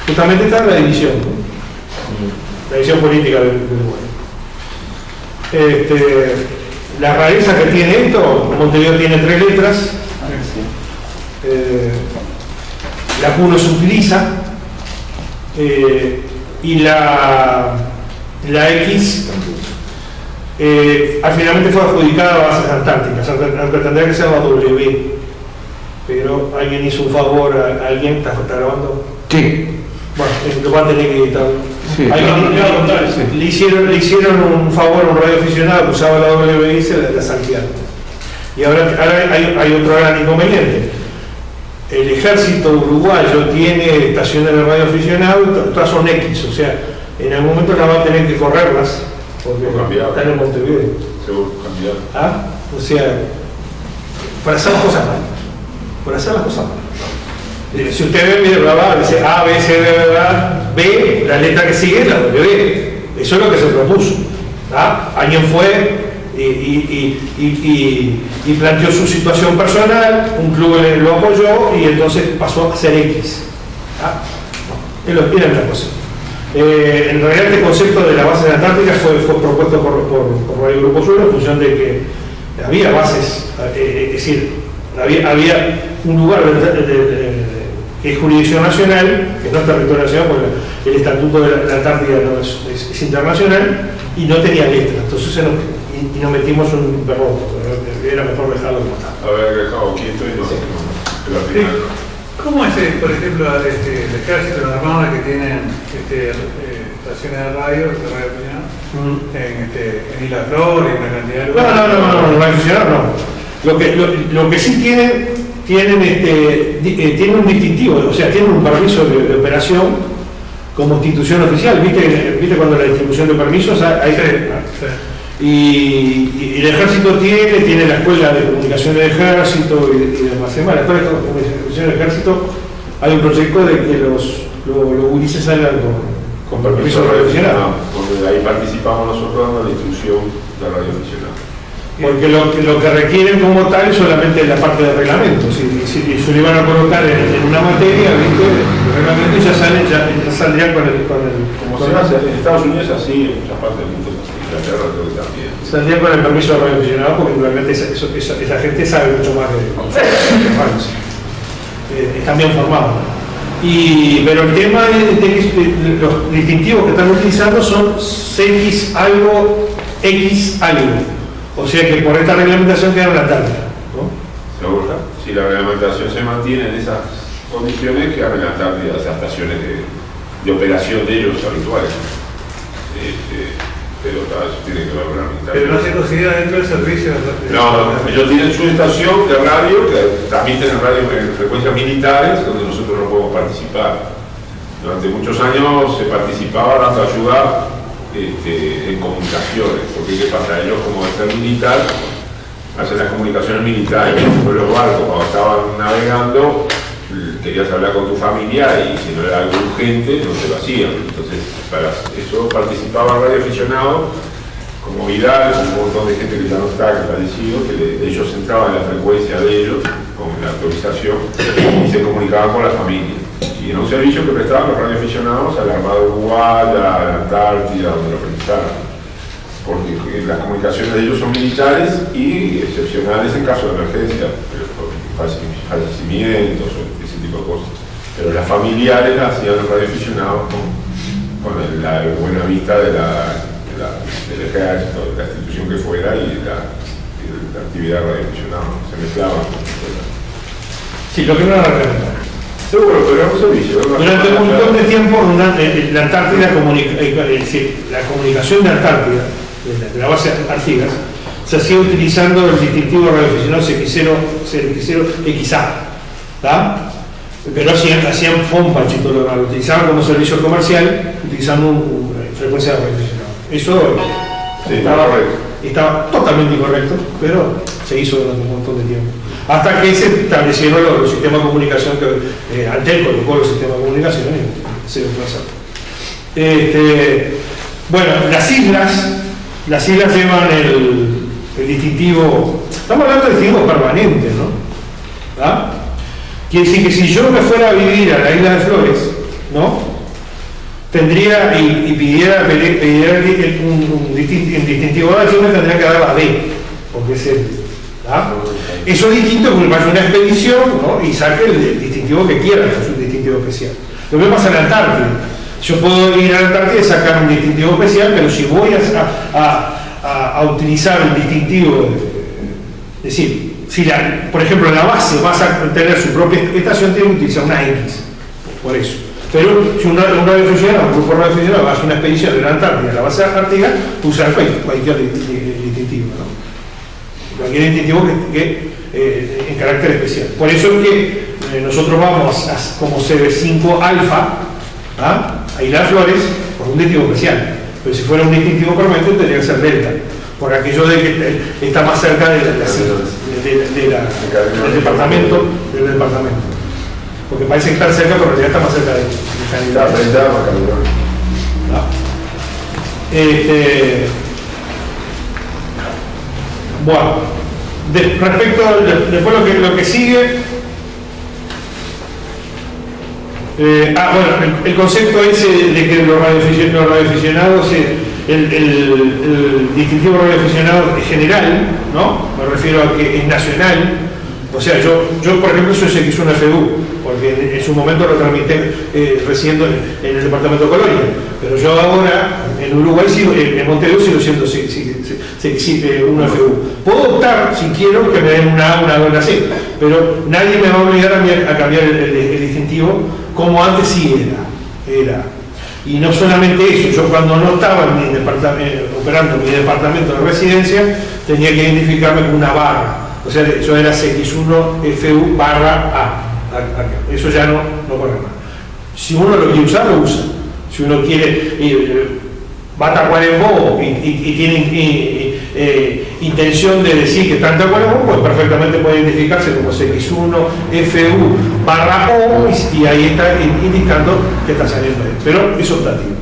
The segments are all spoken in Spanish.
Justamente está la división, ¿no? La división política del Uruguay. La rareza que tiene esto, Montevideo tiene 3 letras, la Q no se utiliza, y la X finalmente fue adjudicada a bases antárticas, aunque tendría que ser la W, pero alguien hizo un favor a alguien. ¿Está grabando? Sí. Bueno, lo va a tener que editar. Sí. Le hicieron un favor a un radioaficionado que usaba la W y se la saltearon. Y ahora hay otro gran inconveniente. El ejército uruguayo tiene estaciones de radioaficionado, todas son X, o sea, en algún momento las va a tener que correrlas, porque están en Montevideo. Seguro, cambiar. ¿Ah? O sea, para hacer las cosas mal. Para hacer las cosas mal. Si usted ve, mire, dice A, B, C, D, B, la letra que sigue es la W. Eso es lo que se propuso. ¿Ah? Alguien fue y planteó su situación personal, un club lo apoyó y entonces pasó a ser X. ¿Ah? Era la cosa. En realidad este concepto de la base de la Antártica fue propuesto por Radio Grupo Sur en función de que había bases, es decir, había un lugar que es jurisdicción nacional, que no es territorio nacional, porque el estatuto de la Antártida no es internacional, y no tenía letra. Entonces nos metimos un perro, era mejor dejarlo como está. Haber dejado quieto y no. Sí. ¿Cómo es, por ejemplo, el ejército, la armada que tienen estaciones de radio en Isla Flores, en una cantidad de lugares? No, lo que sí tienen un distintivo, o sea, tienen un permiso de operación como institución oficial. ¿Viste cuando la distribución de permisos hay? Sí. Y el ejército tiene la escuela de comunicación del ejército y demás. En la escuela de comunicación del ejército hay un proyecto de que los gurises salgan con permiso radioaficionado. Porque ahí participamos nosotros dando la instrucción de radioaficionado. Porque lo que requieren como tal es solamente la parte de reglamento. Si se le van a colocar en una materia, ¿viste? El reglamento ya saldrían con el Como se hace en Estados Unidos, así en muchas partes del mundo, Inglaterra creo que también. Saldrían con el permiso de radioaficionado, porque realmente esa gente sabe mucho más de están bien formados. Pero el tema de que los distintivos que están utilizando son X algo, X algo. O sea que por esta reglamentación queda una Antártida, ¿no? Seguro. Si la reglamentación se mantiene en esas condiciones, quedan en la Antártida las estaciones de operación de ellos habituales. Pero eso tiene que ver con la Pero no se considera dentro del servicio. No, ellos tienen su estación de radio, que también tienen radio en frecuencias militares, donde nosotros no podemos participar. Durante muchos años se participaba dando ayuda en comunicaciones, porque ¿qué pasa? Ellos, como de ser militar, hacen las comunicaciones militares con los barcos. Cuando estaban navegando, querías hablar con tu familia y si no era algo urgente, no te lo hacían. Entonces, para eso participaba el radioaficionado, como Vidal, un montón de gente que ya no está, que falleció, que ellos entraban en la frecuencia de ellos, con la autorización, y se comunicaban con la familia. Y era un servicio que prestaban los radioaficionados a la Armada Uruguaya, a la Antártida, donde lo precisaran. Porque las comunicaciones de ellos son militares y excepcionales en caso de emergencia, fallecimientos o ese tipo de cosas. Pero las familiares las hacían los radioaficionados con la buena vista del ejército, de la institución que fuera y la actividad radioaficionada. Se mezclaban. Sí, lo que no era reglamentario. Seguro, pero era un servicio. Durante un montón de tiempo, la Antártida, la comunicación de Antártida, de la base de Artigas, se hacía utilizando el distintivo radioaficionado CX0XA, ¿tá? Pero hacían pompa, chicos, lo utilizaban como servicio comercial, utilizando frecuencia de radioaficionado. Eso sí, estaba totalmente incorrecto, pero se hizo durante un montón de tiempo. Hasta que se establecieron los sistemas de comunicación, que Antel colocó los sistemas de comunicación y se desplazaron. Bueno, las islas llevan el distintivo, estamos hablando de distintivos permanentes, ¿no? ¿Ah? Quiere decir que si yo me fuera a vivir a la isla de Flores, ¿no? tendría y pidiera un distintivo A, yo me tendría que dar la B, porque es el. ¿Ah? Eso es distinto porque vaya a una expedición, ¿no? Y saque el distintivo que quiera, que es un distintivo especial. Lo mismo pasa en la Antártida. Yo puedo ir a la Antártida y sacar un distintivo especial, pero si voy a utilizar el distintivo, es decir, si por ejemplo en la base vas a tener su propia estación, tiene que utilizar una X, por eso. Pero si un radioaficionado, un grupo radioaficionado hace una expedición de la Antártida a la base antártica, usar cualquier distintivo, ¿no? Cualquier distintivo que en carácter especial. Por eso es que nosotros vamos como CB5 alfa a hilar flores por un distintivo especial. Pero si fuera un distintivo permanente tendría que ser delta, por aquello de que está más cerca del departamento. Porque parece que está cerca, pero en realidad está más cerca del candidato. Bueno, respecto después lo que sigue, bueno, el concepto ese de que los radioaficionados, el distintivo radioaficionado es general, ¿no? Me refiero a que es nacional. O sea, yo por ejemplo soy XU1 FU, porque en su momento lo tramité residiendo en el departamento de Colonia, pero yo ahora en Uruguay sigo, en Montevideo sigo siendo un FU. Puedo optar, si quiero, que me den una A, una B, una C, pero nadie me va a obligar a cambiar el distintivo como antes sí era. Y no solamente eso, yo cuando no estaba en mi operando mi departamento de residencia, tenía que identificarme con una barra. O sea, yo era CX1 FU barra A. Eso ya no corre más. Si uno lo quiere usar, lo usa. Si uno quiere va a Tacuarembó y tiene intención de decir que está en Tacuarembó, pues perfectamente puede identificarse como CX1 FU barra O y ahí está indicando que está saliendo ahí. Pero es optativo.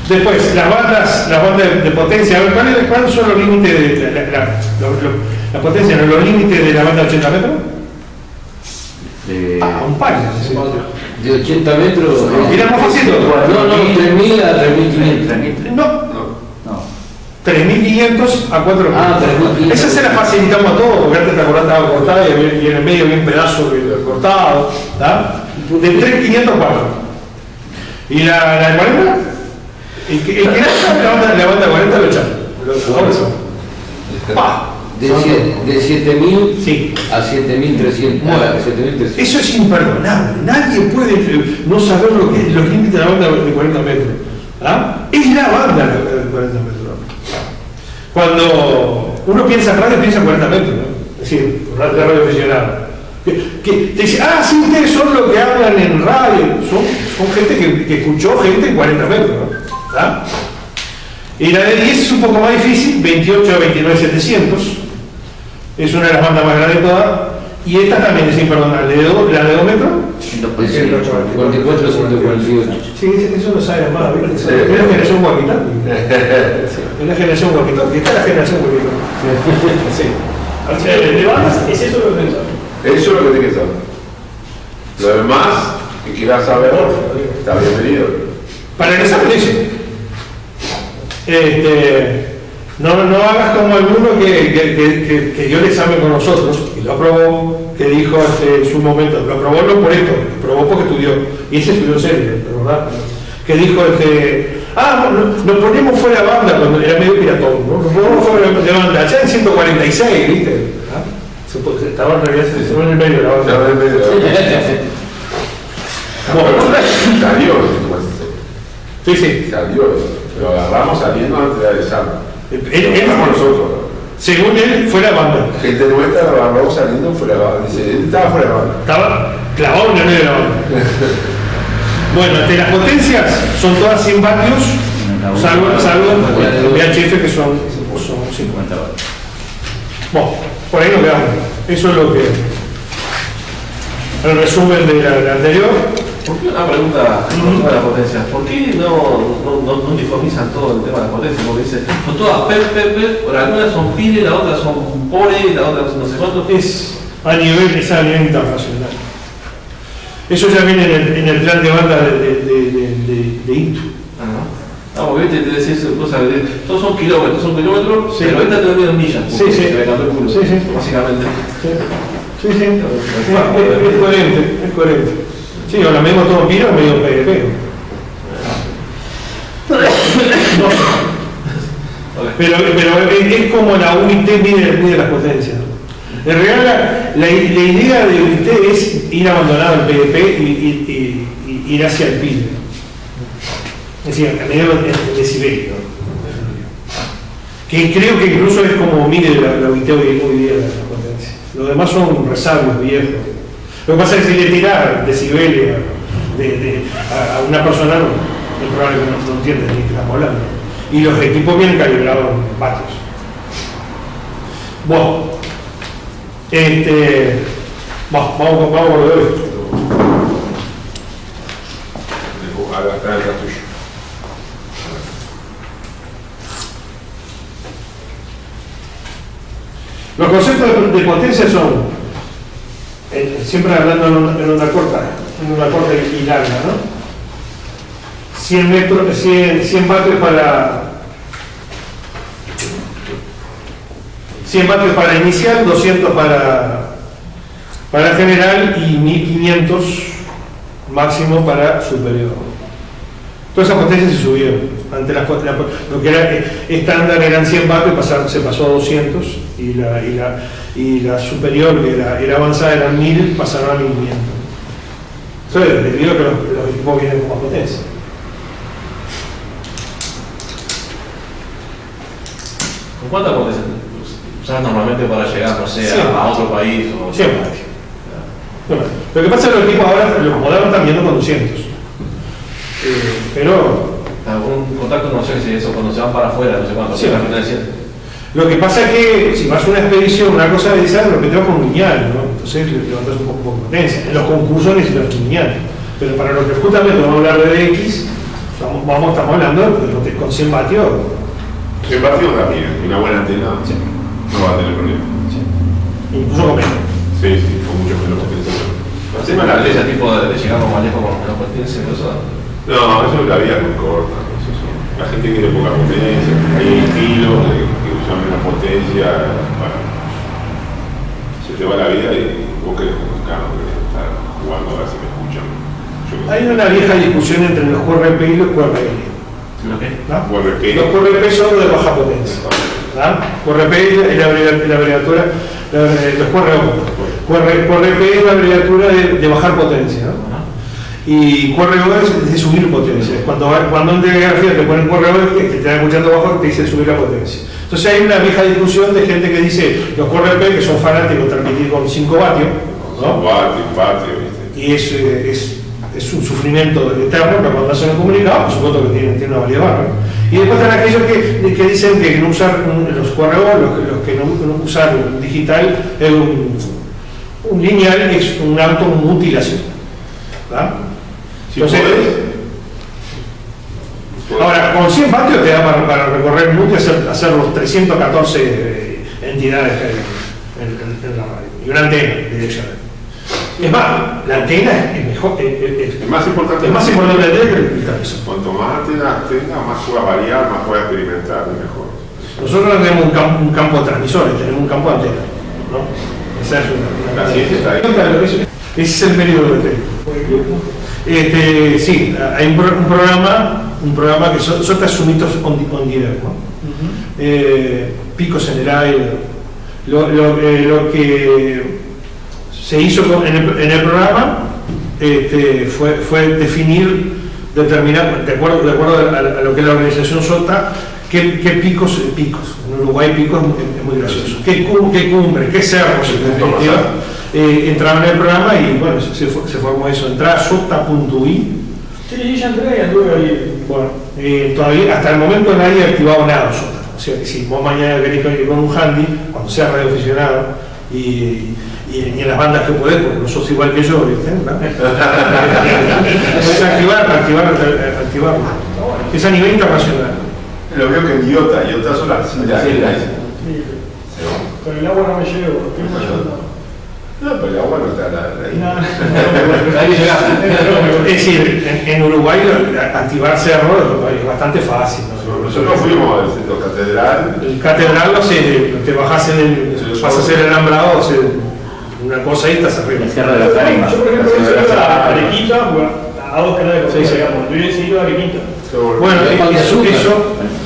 Después, las bandas de potencia. ¿Cuáles son los límites de la potencia? ¿Los límites de la banda de 80 metros? Un par. De 80 metros. Era más fácil. No, 3.000 a 3.500. No. 3.500 a 4.000. Esa se la facilitamos a todos, porque antes te acordás estaba cortada y en el medio había un pedazo cortado. De 3.500 a 4. ¿Y la de 40? El que no sabe la banda de 40 lo echan. De 7.000 sí. a 7.300. Eso es imperdonable. Nadie puede no saber lo que es los límites de la banda de 40 metros. Es la banda de 40 metros. Cuando uno piensa en radio, piensa en 40 metros, ¿no? Es decir, radio aficionado. Que te dice, sí, ustedes son los que hablan en radio. Son gente que escuchó gente en 40 metros, ¿no? Y la de 10 es un poco más difícil, 28 a 29.700. Es una de las bandas más grandes de todas. Y esta también es imperdonable. ¿La de 2 metros? 44, 148. Sí, eso lo sabe más. Es la generación Guaquitán. Es la generación Guaquitán. Esta es la generación Guaquitán. Sí. ¿De bandas? ¿Es eso lo que tenés que saber? Eso es lo que tienes que saber. Lo demás que quieras saber, está bienvenido. Para el examen no hagas como alguno que dio el examen con nosotros y lo aprobó, que dijo en su momento, lo aprobó no por esto, lo aprobó porque estudió, y ese estudió en serio, ¿verdad? Que dijo nos ponemos fuera de banda cuando era medio piratón, ¿no? Nos ponemos fuera de banda, allá en 146, ¿viste? Estaba en realidad en el medio de la banda. Salió, sí. Salió, lo agarramos saliendo antes del examen. Él nosotros. Según él, fuera de banda. Gente nuestra lo agarramos saliendo fuera de banda. Dice, él estaba fuera de banda. Estaba clavado en el medio de la banda. Bueno, de las potencias son todas 100 vatios, salvo VHF que son 50 vatios. Bueno, por ahí nos quedamos. Eso es lo que. El resumen de la anterior. ¿Por qué una pregunta con toda la potencia? ¿Por qué no uniformizan todo el tema de la potencia? Porque dicen, son todas pero algunas son pile, las otras son pore, las otras no sé cuánto. Es a nivel internacional. Eso ya viene en el plan de banda de INTU. Ah, porque viste, te decís cosas, todos son kilómetros, sí. pero esta te lo mide en millas. Sí, sí. Se le cambió el culo, Sí, sí. básicamente. Sí, sí, es coherente. Sí, ahora mismo todo piro, medio PDP. No sé. Pero es como la UIT mide las potencias. En realidad, la idea de UIT es ir abandonado el PDP y ir hacia el PIB. Es decir, a medio decibelio. Que creo que incluso es como mide la UIT hoy día las potencias. Los demás son resabios viejos. Lo que pasa es que si le tirar decibelio a una persona, es probable que no entienda de qué estamos hablando. Y los equipos vienen calibrados en vatios. Bueno, vamos por lo de hoy. Acá está el tuyo. Los conceptos de potencia son, siempre hablando en una corta y larga, ¿no? 100 vatios para inicial, 200 para general y 1500 máximo para superior. Todas esas potencias se subieron. Ante lo que era estándar eran 100 vatios, se pasó a 200 y la superior, que era avanzada, eran 1000, pasaron a 1500. Eso es debido a que los equipos vienen con más potencia. ¿Con cuánta potencia usas normalmente para llegar, no sé, a otro país? 100 vatios. Bueno, lo que pasa es que los equipos ahora, los modernos están viendo con 200. Pero ¿algún contacto, no sé si eso cuando se van para afuera, no sé cuánto? Sí. Sí. Lo que pasa es que si vas a una expedición, una cosa de esa, lo que te vas con un lineal, ¿no? Entonces levantas un poco de potencia. En los concursos necesitas un lineal. Pero para lo que justamente vamos a hablar de DX, estamos hablando de con 100 vatios. 100 vatios también, una buena antena Sí. no va a tener problema. Sí. Incluso con menos. Sí, con mucho menos potencia. El tema de la ese tipo de llegar más lejos con la potencia, eso. No, eso es la vida muy corta. La gente quiere poca potencia, hay estilos que usan menos potencia. Bueno, se te va la vida y vos querés estar jugando a ver si me escuchan. Hay una vieja discusión entre los QRP y los QRL. ¿Lo qué? ¿No? QRP. Los QRP son de baja potencia. QRP es la abreviatura, los QRP es la abreviatura de bajar potencia, ¿no? Y QRO es de subir potencia. Cuando en telegrafía te ponen QRO, que te están escuchando abajo, te dice subir la potencia. Entonces hay una vieja discusión de gente que dice los QRP, que son fanáticos de transmitir con 5 vatios, ¿no? Y es un sufrimiento eterno, pero cuando hacen el comunicado, por supuesto que tiene una valía baja. Y después están aquellos que dicen que no usar los QRO, los que no usar digital, un lineal es un automutilación. ¿Verdad? Entonces, ahora, con 100 vatios te da para recorrer el mundo y hacer los 314 entidades que hay en la radio. Y una antena direccional. Es más, la antena es mejor. Es más importante. Es más importante la antena que el transmisor. Cuanto más antenas tenga, más pueda variar, más pueda experimentar, mejor. Nosotros no tenemos un campo de transmisores, tenemos un campo de antena, ¿no? Esa es una La ciencia está ahí. Ese es el periodo de tiempo. Sí, hay un programa que son sumitos on direct, ¿no? Picos en el aire. Lo que se hizo en el programa fue determinar, de acuerdo a lo que la organización SOTA, qué picos. En Uruguay picos es muy gracioso. ¿Qué cumbre, qué cerros entraron en el programa y bueno, se formó eso. Entraba a SOTA.ui. Sí, ya entré y anduve ahí. Bueno, todavía hasta el momento nadie ha activado nada SOTA. O sea que si vos mañana querés ir con un handy, cuando seas radioaficionado y en las bandas que podés, porque no sos igual que yo, ¿viste? ¿No? Puedes activarlo. Es a nivel internacional. Lo veo que en IOTA son las siglas. Con el agua no me llevo. No, pero el agua no está ahí. Ahí llegás. Es decir, en Uruguay activar cerro es bastante fácil, ¿no? Nosotros fuimos al centro catedral. El catedral, no sé, te bajás vas a hacer el alambrado, o sea, una cosa y estás arriba. El Cerro de la Tarima. Yo, por ejemplo, he ido a Arequita, bueno, a 2 canales de cocina, digamos. Yo he ido a Arequita. Bueno, eso,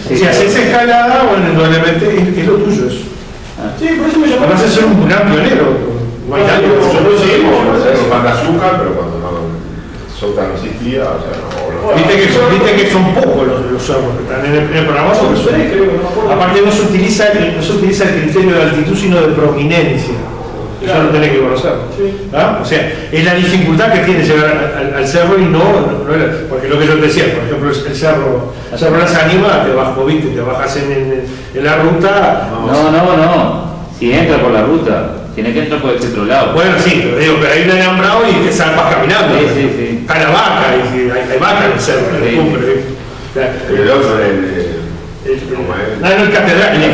Sí, si haces escalada, bueno, indudablemente es lo tuyo eso. Sí, por eso me llamó. Vas a ser un gran pionero. No hay nadie. Nosotros seguimos con pan de azúcar, pero cuando Sota no existía, o sea, no. Viste que son pocos los cerros que están en el programa, porque Son 3, creo, no me acuerdo. aparte no se utiliza el criterio de altitud, sino de prominencia. Eso lo tenés que conocer. Sí. ¿Ah? O sea, es la dificultad que tiene llegar al cerro y porque lo que yo te decía, por ejemplo, el cerro Las Ánimas, te bajas, viste, te bajas en la ruta. No. Si entra por la ruta, tiene que entrar por este otro lado. Bueno, sí, pero hay un alambrado y te vas caminando. Sí. Está la vaca, hay vaca en el cerro, en el cumbre. El otro, el catedral. El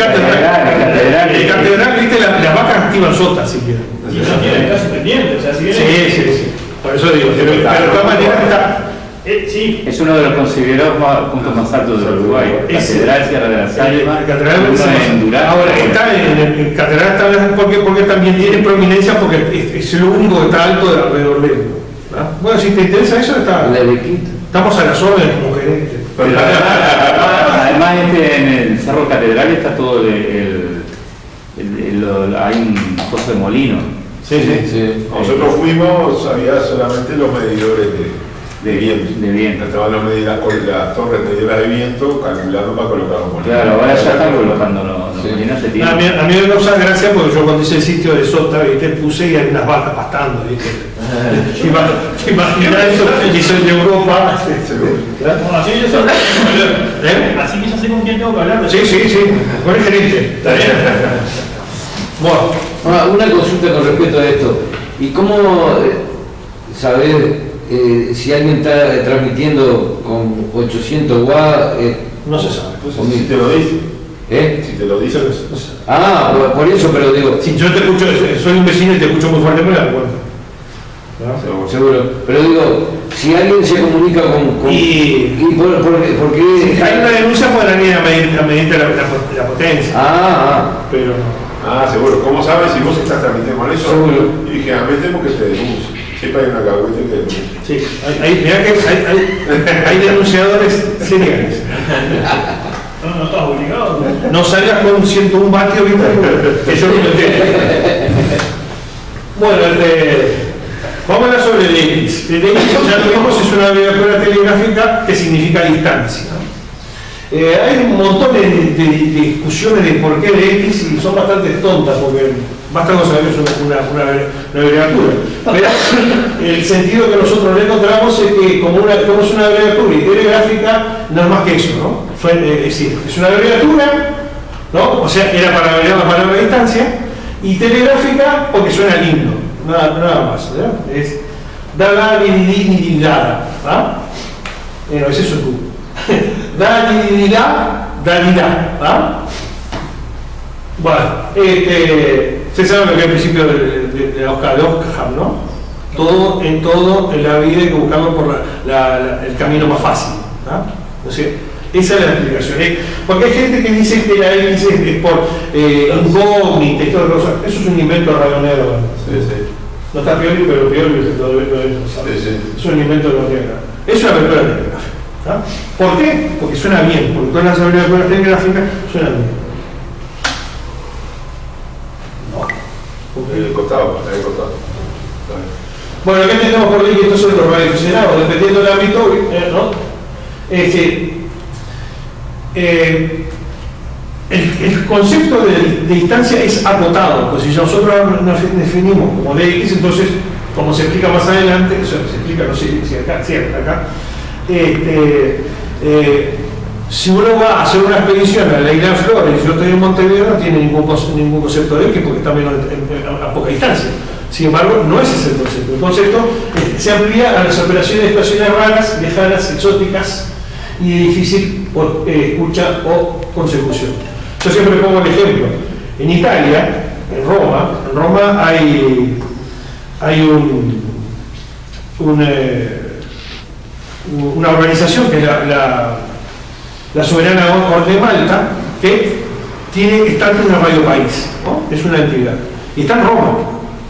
catedral, viste, las vacas activan Sota, si quieren. Y eso tiene casi pendiente, o sea, si viene. Sí. Por eso digo, pero de todas maneras está. Sí. Es uno de los considerados puntos más altos de Uruguay. Catedral, Sierra de las Ánimas, El catedral uno en Durán. ahora está el catedral está porque también tiene prominencia, porque es lo único que está alto de alrededor de él. ¿Ah? Bueno, si te interesa eso, estamos a las órdenes como gerentes. Pero además en el Cerro Catedral está todo hay un pozo de molino. Sí. Nosotros fuimos, había solamente los medidores de viento. De viento. Estaban las torres medidoras de viento calculando para colocar los molinos. Claro, ahora ya están colocando los molinos hace tiempo. A mí me causa gracia porque yo cuando hice el sitio de Sota, ¿viste? Puse y hay unas vacas pastando, ¿viste? ¿Te imaginas eso? Y soy de Europa. Bueno, así que ya sé con quién tengo que hablar. Sí, con el gerente. Está bien. Bueno, Una consulta con respecto a esto. ¿Y cómo saber si alguien está transmitiendo con 800 watts? no se sabe. Si te lo dice. ¿Eh? Si te lo dice. Por eso, pero digo. Si yo te escucho, soy un vecino y te escucho muy fuerte, me da cuenta. Seguro. Pero digo, si alguien se comunica con Y- ¿por qué? Si hay una denuncia, podrán ir a medir la potencia. Pero Seguro. ¿Cómo sabes si vos estás transmitiendo con eso? Seguro. Y generalmente porque te denuncia. Siempre hay una cagüete que denuncia. sí, mirá que hay denunciadores seriales. No estás obligado. No salgas con 101 vatios, ¿viste? Que yo no me entiendo. Bueno, vamos a hablar sobre el X. El X, ya lo vimos, es una abreviatura telegráfica que significa distancia. Hay un montón de discusiones de por qué de X y son bastante tontas porque basta con saber que es una abreviatura. Pero el sentido que nosotros le encontramos es que como es una abreviatura y telegráfica, no es más que eso, ¿no? Es decir, es una abreviatura, ¿no? O sea, era para abreviar la palabra distancia, y telegráfica porque suena lindo, nada más, ¿no? Es dada, ni dada, ¿ah? No, es eso tú. Da, ¿ah? Bueno, se sabe lo que es el principio de Occam, ¿no? Todo en la vida hay que buscarlo por el camino más fácil, ¿ah? O sea, esa es la explicación. Porque hay gente que dice que la X es por incógnita y todo eso. Eso es un invento radionero. Sí. No está peor, pero peor es un invento de la Tierra. Es una aventura telegráfica. ¿Ah? ¿Por qué? Porque suena bien, porque todas las abreviaturas telegráficas suenan bien. En el costado. Bueno, ¿qué entendemos por ley? Que estos son los radioaficionados, dependiendo del ámbito, ¿no? El concepto de distancia es acotado, pues si nosotros nos definimos como Dx, entonces, como se explica más adelante, eso se explica, no sé si acá, si uno va a hacer una expedición a la isla de Flores y yo estoy en Montevideo, no tiene ningún concepto de X porque está menos a poca distancia. Sin embargo, no es ese el concepto. El concepto se amplía a las operaciones estacionales raras, lejanas, exóticas y de difícil escucha o consecución. Yo siempre pongo el ejemplo. En Italia, en Roma hay hay una organización que es la Soberana Orden de Malta, que tiene estatus de radio país, ¿no? Es una entidad. Y está en Roma.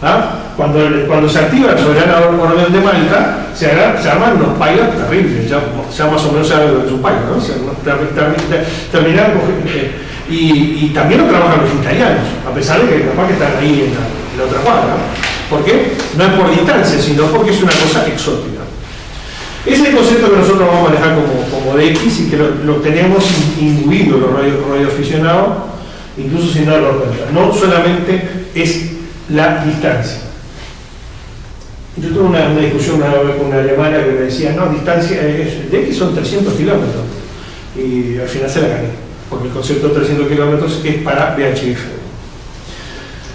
¿Ah? Cuando se activa la Soberana Orden de Malta, se arman unos pailas terribles, ya más o menos sabe lo que es un país, ¿no? Terminar y también lo trabajan los italianos, a pesar de que capaz que están ahí en la otra cuadra. ¿Por qué? No es por distancia, sino porque es una cosa exótica. Ese es el concepto que nosotros vamos a manejar como DX y que lo tenemos imbuido los radioaficionados, incluso sin darnos cuenta. No solamente es la distancia. Yo tuve una discusión una vez con una alemana que me decía, no, distancia, DX son 300 kilómetros. Y al final se la gané, porque el concepto de 300 kilómetros es para VHF.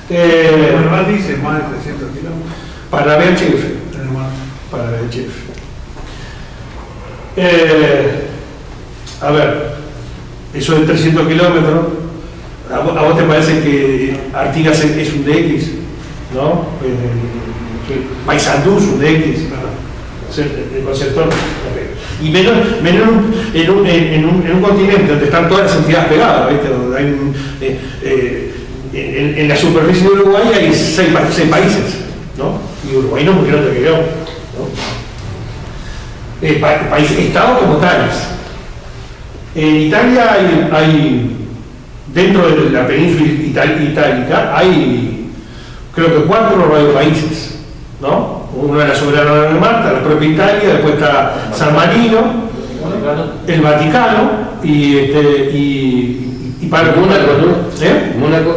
Bueno, dice más de 300 kilómetros. Para VHF. Para VHF. A ver, eso de 300 kilómetros, ¿a vos te parece que Artigas es un DX? ¿No? Paysandú es un DX, el conceptor. Y menos en un continente donde están todas las entidades pegadas, ¿viste? Donde hay en la superficie de Uruguay hay 6 países, ¿no? Y Uruguay no es muy grande que yo, ¿no? Estados como tales. En Italia hay dentro de la península itálica hay creo que 4 radiopaíses, ¿no? Uno es la Soberana de Malta, la propia Italia, después está San Marino, el Vaticano y para Mónaco, ¿no? Mónaco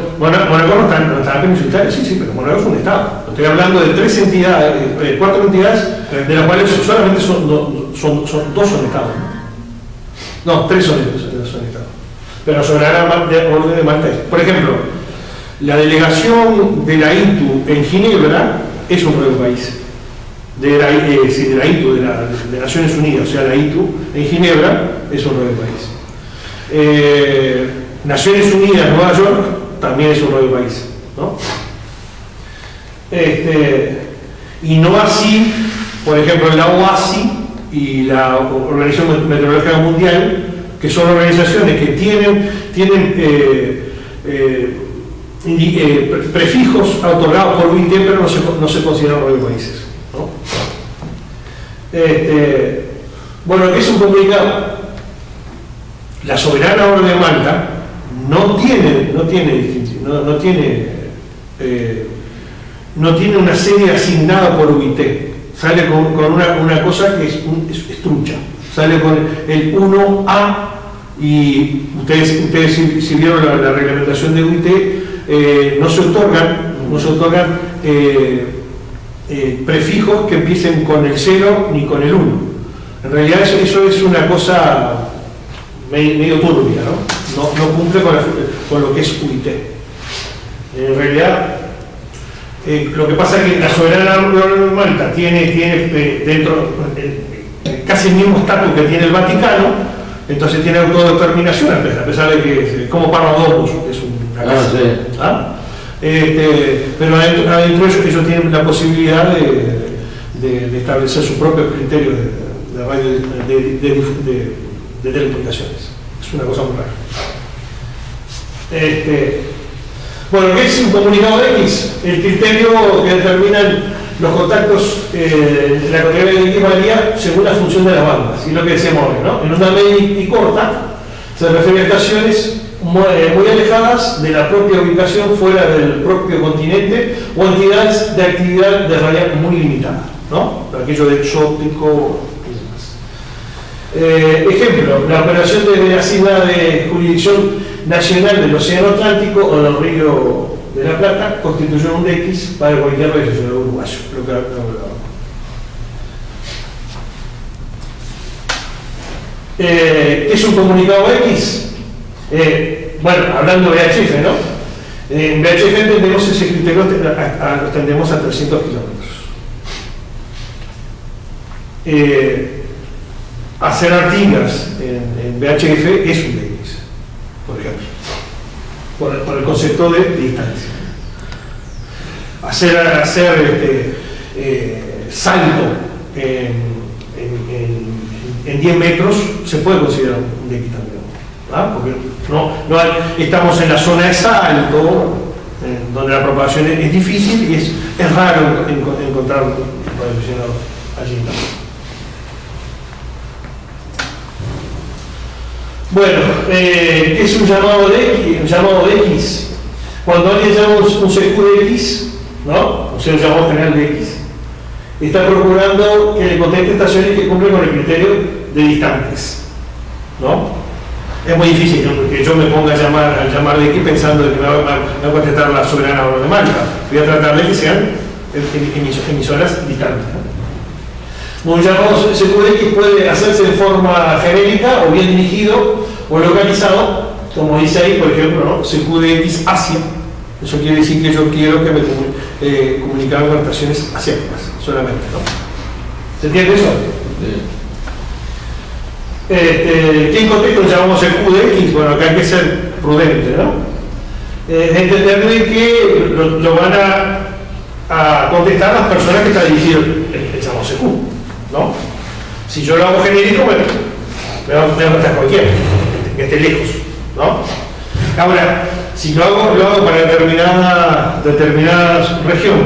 no está en la península Italia, sí, pero Mónaco es un estado. Estoy hablando de 3 entidades, 4 entidades, de las cuales solamente dos son estados. No, 3 son estados. Pero la Soberana Orden de Malta es. Por ejemplo, la delegación de la ITU en Ginebra es un radio país. De la ITU, de Naciones Unidas, o sea, la ITU en Ginebra es un radio país. Naciones Unidas, Nueva York, también es un radio país, ¿no? Y no así, por ejemplo, la OASI y la Organización Meteorológica Mundial, que son organizaciones que tienen prefijos otorgados por UIT, pero no se consideran radiopaíses, ¿no? Bueno, ¿qué es un comunicado? La Soberana Orden de Malta no tiene una serie asignada por UIT. Sale con una cosa que es trucha. Sale con el 1A y ustedes si vieron la reglamentación de UIT, no se otorgan prefijos que empiecen con el 0 ni con el 1. En realidad eso es una cosa medio turbia, ¿no? No cumple con lo que es UIT. En realidad, lo que pasa es que la Soberana de Malta tiene dentro casi el mismo estatus que tiene el Vaticano, entonces tiene autodeterminación, a pesar de que es como Parvadopoulos, es una casa. Sí. ¿Ah? Pero adentro ellos tienen la posibilidad de establecer sus propios criterios de telecomunicaciones. Es una cosa muy rara. Bueno, ¿qué es un comunicado X? El criterio que determinan los contactos, la categoría de X varía según la función de las bandas, y lo que decíamos hoy, ¿no? En onda media y corta se refiere a estaciones muy alejadas de la propia ubicación, fuera del propio continente, o entidades de actividad de radial muy limitada, ¿no? Aquello de exótico y demás. Ejemplo, la operación de asignada de jurisdicción nacional del Océano Atlántico o del Río de la Plata constituyó un DX para cualquier región uruguayo. ¿Qué es un comunicado X? Bueno, hablando de VHF, ¿no? En VHF entendemos ese criterio, lo extendemos a 300 kilómetros. Hacer Artigas en VHF es un DX, por ejemplo, por el concepto de distancia. Hacer salto en 10 metros, se puede considerar un DX también, ¿ah? Porque estamos en la zona de salto, donde la propagación es difícil y es raro encontrar un radioaficionado allí. Bueno, ¿qué es un llamado de X? Un llamado de X. Cuando alguien llama un CQ de X, ¿no? O sea, un llamado general de X, está procurando que le conteste estaciones que cumplen con el criterio de distantes, ¿no? Es muy difícil que yo me ponga a llamar de X pensando que me va a contestar la soberana de Malta. Voy a tratar de que sean emisoras distantes, ¿no? Un llamado CQ de X puede hacerse de forma genérica o bien dirigido o localizado, como dice ahí, por ejemplo, ¿no? CQ de X Asia. Eso quiere decir que yo quiero que me comunicaran con estaciones asiáticas solamente, ¿no? ¿Se entiende eso? ¿Quién contesta? Lo llamamos el Q de X. Bueno, acá hay que ser prudente, ¿no? Entender de que lo van a contestar las personas que está dirigido el llamado CQ, ¿no? Si yo lo hago genérico, bueno, me va a contestar cualquiera que esté lejos, ¿no? Ahora, si lo hago para determinada región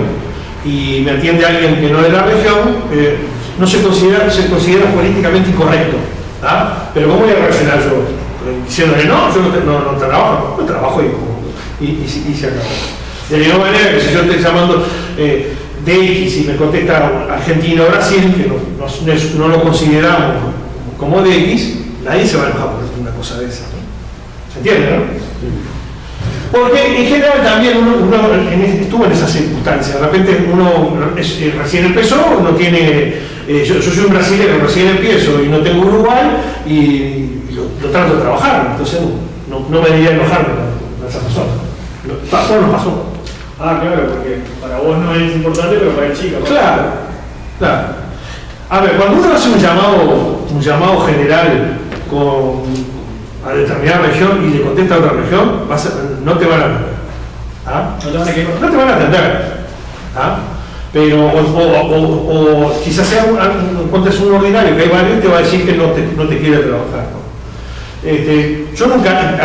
y me atiende alguien que no es de la región, no se considera políticamente incorrecto, ¿ah? Pero ¿cómo voy a reaccionar yo? Diciéndole, no, yo no trabajo, no trabajo y se acabó. De la misma manera que si yo estoy llamando DX y me contesta Argentina o Brasil, que no lo consideramos como DX, nadie se va a enojar por una cosa de esa, ¿no? ¿Se entiende, no? Porque en general también uno estuvo en esas circunstancias. De repente uno recién empezó, uno tiene. Yo soy un brasileño, recién empiezo y no tengo Uruguay y lo trato de trabajar. Entonces no me debería enojar con esa persona. Todo nos pasó. Ah, claro, porque para vos no es importante, pero para el chico. Claro, claro. A ver, cuando uno hace un llamado general a determinada región y le contesta a otra región, no te van a atender. ¿Ah? No te van a atender. ¿Ah? Pero, o quizás sea un ordinario, que hay varios y te va a decir que no te quiere trabajar, ¿no? Yo nunca,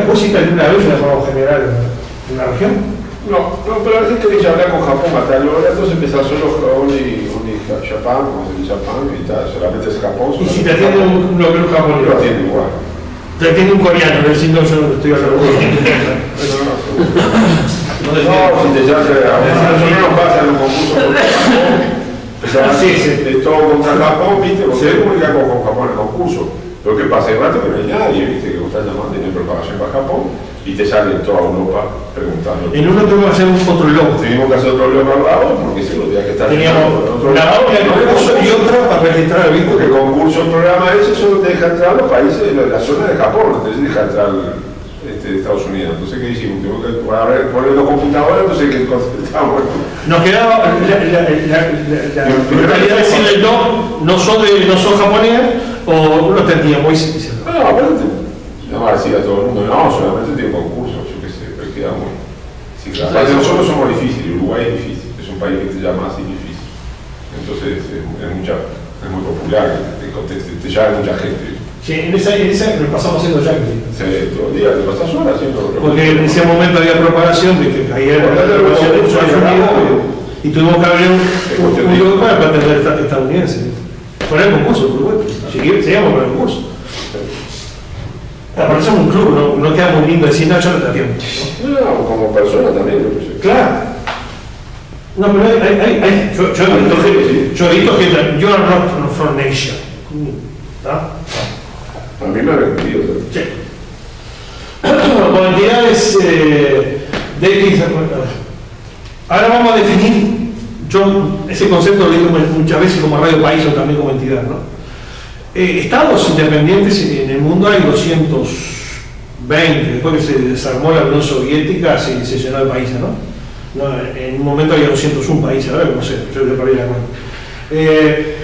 ¿vos hiciste alguna vez un llamado general en una región? No, pero a veces tenés que hablar con Japón hasta ahora, entonces empezás solo only Japan, como se dice Japan, y tal, solamente es Japón. Y si te atiende un japonés, lo atiende igual. Te atiende un coreano, pero si no, yo no estoy hablando. No, si te llaman, eso no nos pasa en un concurso contra Japón. O sea, es todo contra Japón, ¿viste? Porque se comunica con Japón en el concurso. Lo que pasa es rato que no hay nadie, ¿viste? Que vos estás llamando, tiene propagación para Japón y te sale en toda Europa preguntando. En uno tuvimos que hacer otro logo. Tuvimos que hacer otro logo al lado porque si lo tenía que estar. Teníamos la concurso y otra para registrar, ¿viste? Porque el concurso, el programa ese solo te deja entrar los países de la zona de Japón, no te deja entrar Estados Unidos. Entonces, ¿qué hicimos? Tuvimos que poner los computadores, entonces que concentramos. Nos quedaba la realidad de decirle no sos japonés o no entendíamos. No, aparte, no va a decir a todo el mundo, no, solamente tiene concurso, yo qué sé, pero quedamos. Sí, claro. Nosotros somos difíciles, Uruguay es difícil, es un país que te llama así difícil. Entonces, es muy popular, te llama mucha gente. Sí, en esa nos pasamos haciendo yankee. Sí, todo el día, te pasas horas haciendo. Porque en ese momento había propagación, ¿viste? Caía la propagación de Estados Unidos y tuvimos que abrir un lugar para atender estadounidense. Fue el concurso, Uruguay. Seguíamos con el concurso. Aparte somos un club, no queda muy lindo decir, no, yo no te atiendo. No, como persona también. Claro. No, pero yo he visto que you are not from Asia. ¿Está? A mí me ha repetido. Sí. Con entidades de X. Ahora vamos a definir, ese concepto lo digo muchas veces como Radio País o también como entidad, ¿no? Estados independientes en el mundo hay 220, después que se desarmó la Unión Soviética se llenó de países, ¿no? En un momento había 201 países, ahora no sé, yo le perdí la cuenta.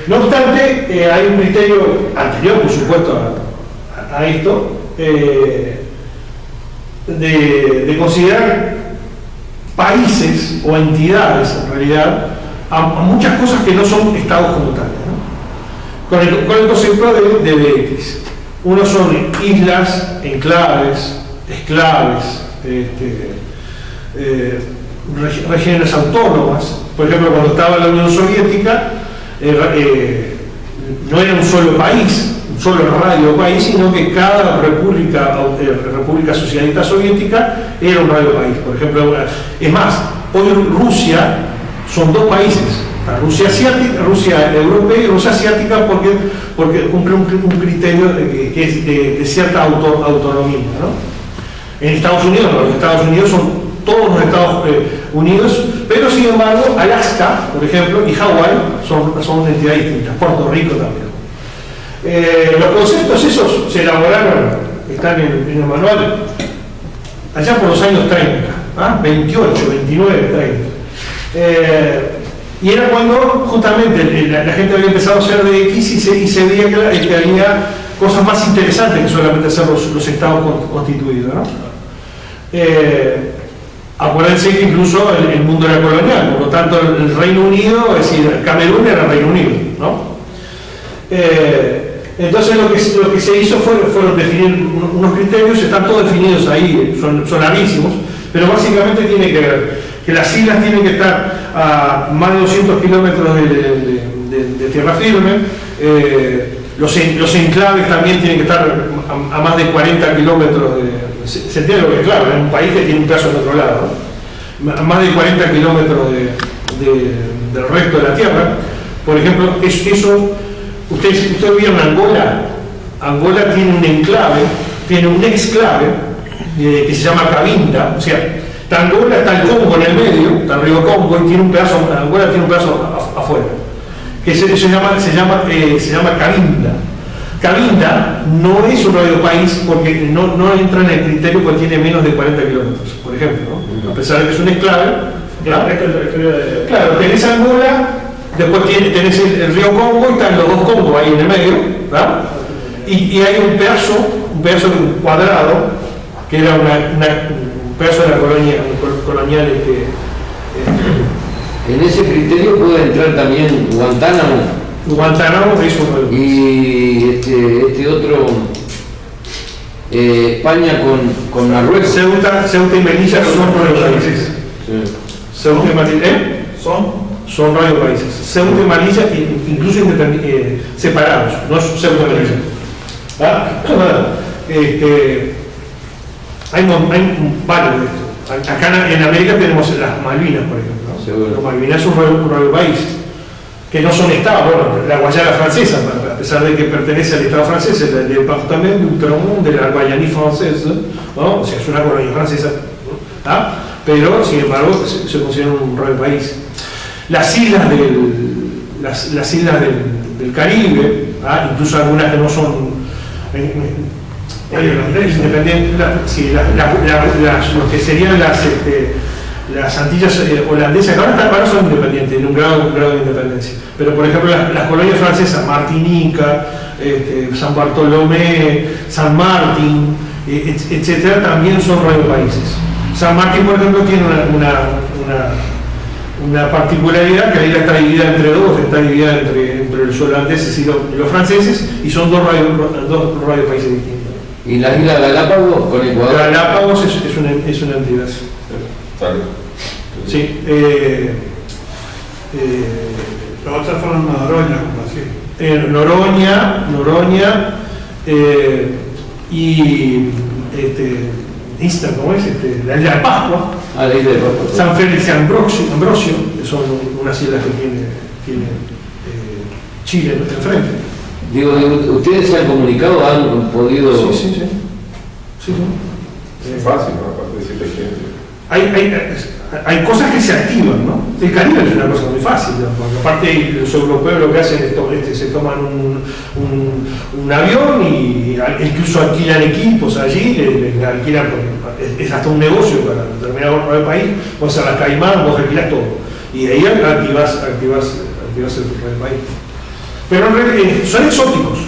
No obstante, hay un criterio anterior, por supuesto, a esto, de considerar países o entidades, en realidad, a muchas cosas que no son estados como tales, ¿no? Con el concepto de BX. Uno son islas, enclaves, exclaves, regiones autónomas. Por ejemplo, cuando estaba la Unión Soviética, no era un solo país, un solo radio país, sino que cada república socialista soviética era un radio país. Por ejemplo, es más, hoy Rusia son dos países, la Rusia asiática, Rusia europea y Rusia asiática, porque cumple un criterio que es de cierta autonomía, ¿no? En Estados Unidos, no, los Estados Unidos son todos los Estados Unidos, pero sin embargo Alaska, por ejemplo, y Hawái son entidades distintas, Puerto Rico también. Los conceptos esos se elaboraron, están en el manual, allá por los años 30, 28, 29, 30. Y era cuando justamente la gente había empezado a hacer DX y se veía que había cosas más interesantes que solamente hacer los estados constituidos, ¿no? Acuérdense que incluso el mundo era colonial, por lo tanto el Reino Unido, es decir, Camerún era Reino Unido, ¿no? Entonces lo que se hizo fueron definir unos criterios, están todos definidos ahí, son larguísimos, pero básicamente tiene que ver que las islas tienen que estar a más de 200 kilómetros de tierra firme, los enclaves también tienen que estar a más de 40 kilómetros se entiende lo que es claro, es un país que tiene un pedazo del otro lado, ¿no? A más de 40 kilómetros del resto de la tierra. Por ejemplo, eso ustedes vieron Angola tiene un enclave, tiene un exclave que se llama Cabinda, o sea, está Angola, está el Congo en el medio, está el río Congo, y tiene un pedazo, Angola tiene un pedazo afuera, que se llama Cabinda. Cabinda no es un radio país porque no entra en el criterio porque tiene menos de 40 kilómetros, por ejemplo, ¿no? A pesar de que es un exclave, claro, tenés Angola, después tenés el río Congo y están los dos Congos ahí en el medio, ¿verdad? Y hay un pedazo cuadrado que era un pedazo de la colonia colonial. En ese criterio puede entrar también Guantánamo. Guantánamo es un radio. Y este otro, España con Marruecos. Ceuta y Melilla son radio países. Sí. Ceuta y Melilla son radio países. Ceuta y Melilla incluso separados, no es Ceuta y Melilla. Hay varios de estos. Acá en América tenemos las Malvinas, por ejemplo, ¿no? Las Malvinas es un radio país, que no son estados, bueno, la Guayana francesa, a pesar de que pertenece al estado francés, el departamento d'Outremont de la Guayanie francesa, ¿no? O sea, es una colonia francesa, ¿no? Pero sin embargo se considera un radio país. Las islas del Caribe, incluso algunas que no son independientes, lo que serían las Antillas holandesas, que ahora son independientes, en un grado de independencia. Pero por ejemplo las colonias francesas, Martinica, San Bartolomé, San Martín, etcétera, también son radio países. San Martín, por ejemplo, tiene una particularidad, que la isla está dividida entre dos, está dividida entre los holandeses y los franceses, y son dos radio países distintos. ¿Y las Islas Galápagos con Ecuador? Galápagos es una entidad. Sí. Las otras fueron Noroña, como así. Noroña y Ista, ¿cómo es? La isla de Pascua. La isla de Pascua. San Félix y Ambrosio, que son unas islas que tiene Chile enfrente. Digo, ¿ustedes se han comunicado? ¿Han podido...? Sí. Es fácil, ¿no? Aparte de decirle gente. Hay cosas que se activan, ¿no? El Caribe es una cosa muy fácil, ¿no? Porque aparte los europeos lo que hacen es se toman un avión y incluso alquilan equipos allí, le alquilan, es hasta un negocio para determinado país, vos a la Caimán, vos alquilás todo, y ahí activas el país. Pero son exóticos,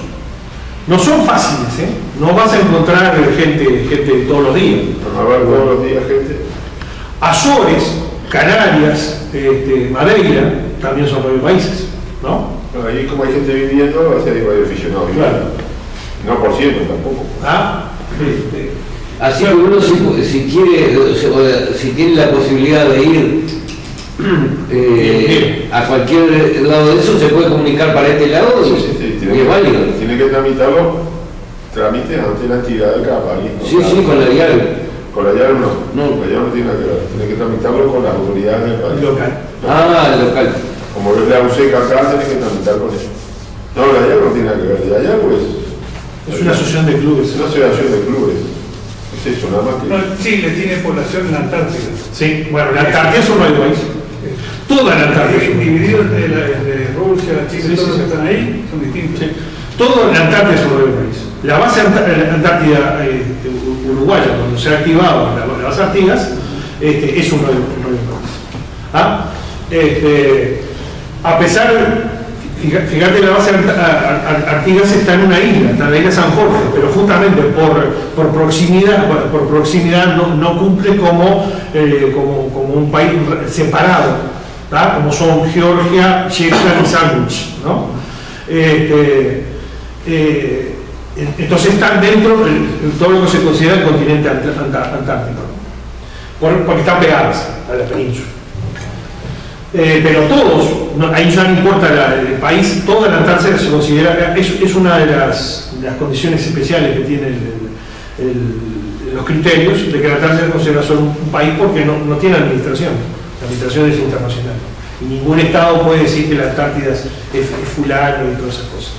no son fáciles, no vas a encontrar gente todos los días. A ver, todos los días gente. Azores, Canarias, Madeira, también son radiopaíses, ¿no? Bueno, ahí como hay gente viviendo, va a ser radioaficionado. Claro. No por ciento tampoco. ¿Ah? Sí. Así que uno si quiere, si tiene la posibilidad de ir a cualquier lado de eso, se puede comunicar para este lado y es válido. Tiene que tramitarlo, trámite ante la entidad de cada país. ¿No? Sí, sí, con la llave. Con la llave no. No. La llave no tiene nada que ver. Tiene que tramitarlo con las autoridades del país. Local. Ah, local. Como es la UCECA acá, tiene que tramitar con eso. No, la llave no tiene nada que ver. La llave Es una asociación de clubes. es una asociación de clubes. Es eso, nada más que. No, Chile tiene población en la Antártida. Sí, bueno, la Antártida es un radiopaís. Toda la Antártida. Dividido entre Rusia, Chile, Sí, todos sí, los que sí. están ahí son distintos. Sí. Todo la Antártida es un radiopaís. La base Antártida uruguaya, cuando se ha activado la base Artigas, es un radiopaís. ¿Ah? A pesar, fíjate, la base Artigas está en una isla, está en la isla San Jorge, pero justamente por proximidad no cumple como un país separado, ¿tá? Como son Georgia, Shetland y Sandwich, ¿no? Entonces están dentro de todo lo que se considera el continente antártico, porque están pegadas a la península. Pero todos, ahí ya no importa el país, toda la Antártida se considera, es una de las condiciones especiales que tiene los criterios de que la Antártida se considera solo un país porque no tiene administración. La administración es internacional. Y ningún Estado puede decir que la Antártida es fulano y todas esas cosas.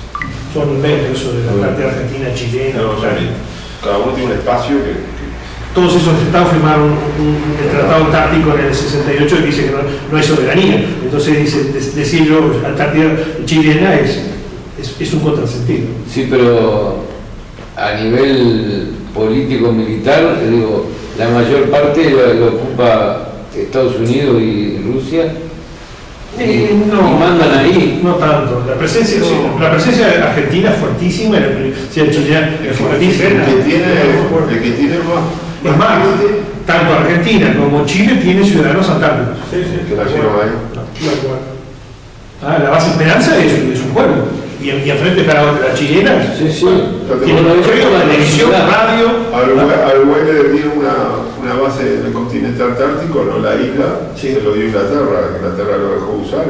Son inventos eso de la Antártida argentina, chilena. No, cada uno tiene un espacio que todos esos estados firmaron el Tratado Antártico en el 68 y dice que no hay soberanía. Entonces decirlo Antártida chilena es un contrasentido. Sí, pero a nivel político-militar, digo, la mayor parte lo ocupa Estados Unidos y Rusia. Y mandan ahí. No tanto. La presencia argentina es fuertísima, la presencia chilena es fuertísima. el que tiene más. Es más, tanto Argentina como Chile tienen ciudadanos antárticos. Que nacieron ahí. La base Esperanza es un pueblo. Y enfrente está la chilena. Sí, sí. Tiene televisión, radio. A Uruguay le dieron una base en el continente antártico, no la isla, Sí. se lo dio Inglaterra lo dejó usar,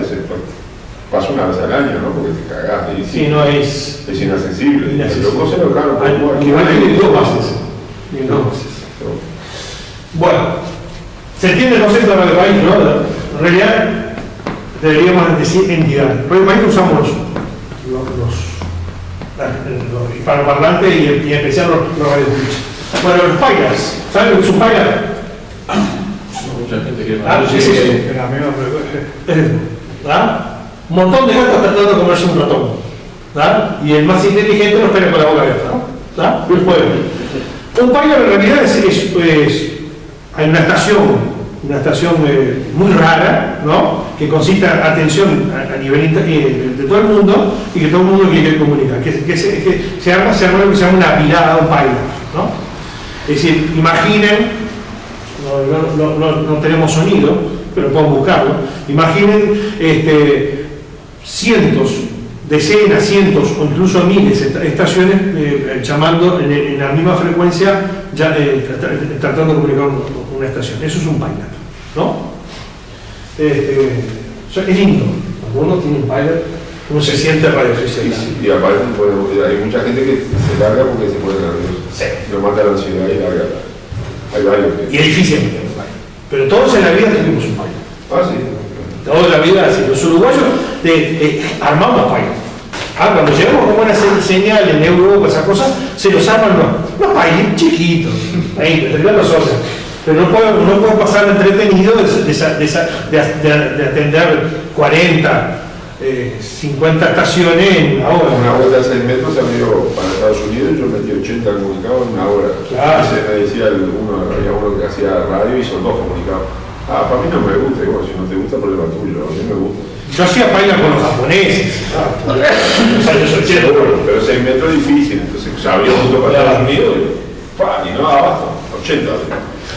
pasó una vez al año, ¿no? Porque te cagás ahí. Sí, no es. Es inaccesible. Inaccesible. Los se lo dejaron por Uruguay. Igual tiene dos bases. Tiene dos bases. Bueno, se entiende el concepto de radiopaís, ¿no? En realidad deberíamos decir entidad. Radiopaís usamos los hispanoparlantes y en especial los radioescuchas. Bueno, los pailas, ¿saben lo que es un paila? Mucha gente que ¿Es eso? En la misma frecuencia. ¿Ah? Un montón de gatos tratando de comerse un ratón. ¿Ah? Y el más inteligente lo espera con la boca abierta, ¿no? ¿Ah? Bueno, un paila en realidad hay una estación muy rara, ¿no? Que consiste en atención a nivel de todo el mundo y que todo el mundo quiere comunicar. Que se arma lo que se llama una pilada, un pilot, ¿no? Es decir, imaginen, no tenemos sonido, pero pueden buscarlo. Imaginen cientos, decenas, cientos o incluso miles de estaciones llamando en la misma frecuencia, tratando de comunicar una estación. Eso es un pilot, ¿no? Es lindo. Cuando uno tiene un pilot, uno se siente radioaficionado. Y aparte, bueno, hay mucha gente que se larga porque se pone nervioso. Sí. Lo mata la ansiedad y larga. Hay varios Y es difícil tener un pilot. Pero todos en la vida tuvimos un pilot. sí. Toda la vida, así, los uruguayos armamos pilot. Cuando llegamos con buenas señales en Europa, esas cosas, se los arman los pilot chiquitos, ahí, las horas. Pero no puedo pasar entretenido de atender 40, 50 estaciones en una hora. Una vuelta de 6 metros se me dio para Estados Unidos y yo metí 80 comunicados en una hora. Claro. Me decía había uno que hacía radio y son 2 comunicados. Para mí no me gusta, igual, si no te gusta, problema tuyo, a mí me gusta. Yo hacía paila con los japoneses, los años 80. Pero 6 metros es difícil, entonces sabía mucho para Estados Unidos y no daba abasto, 80.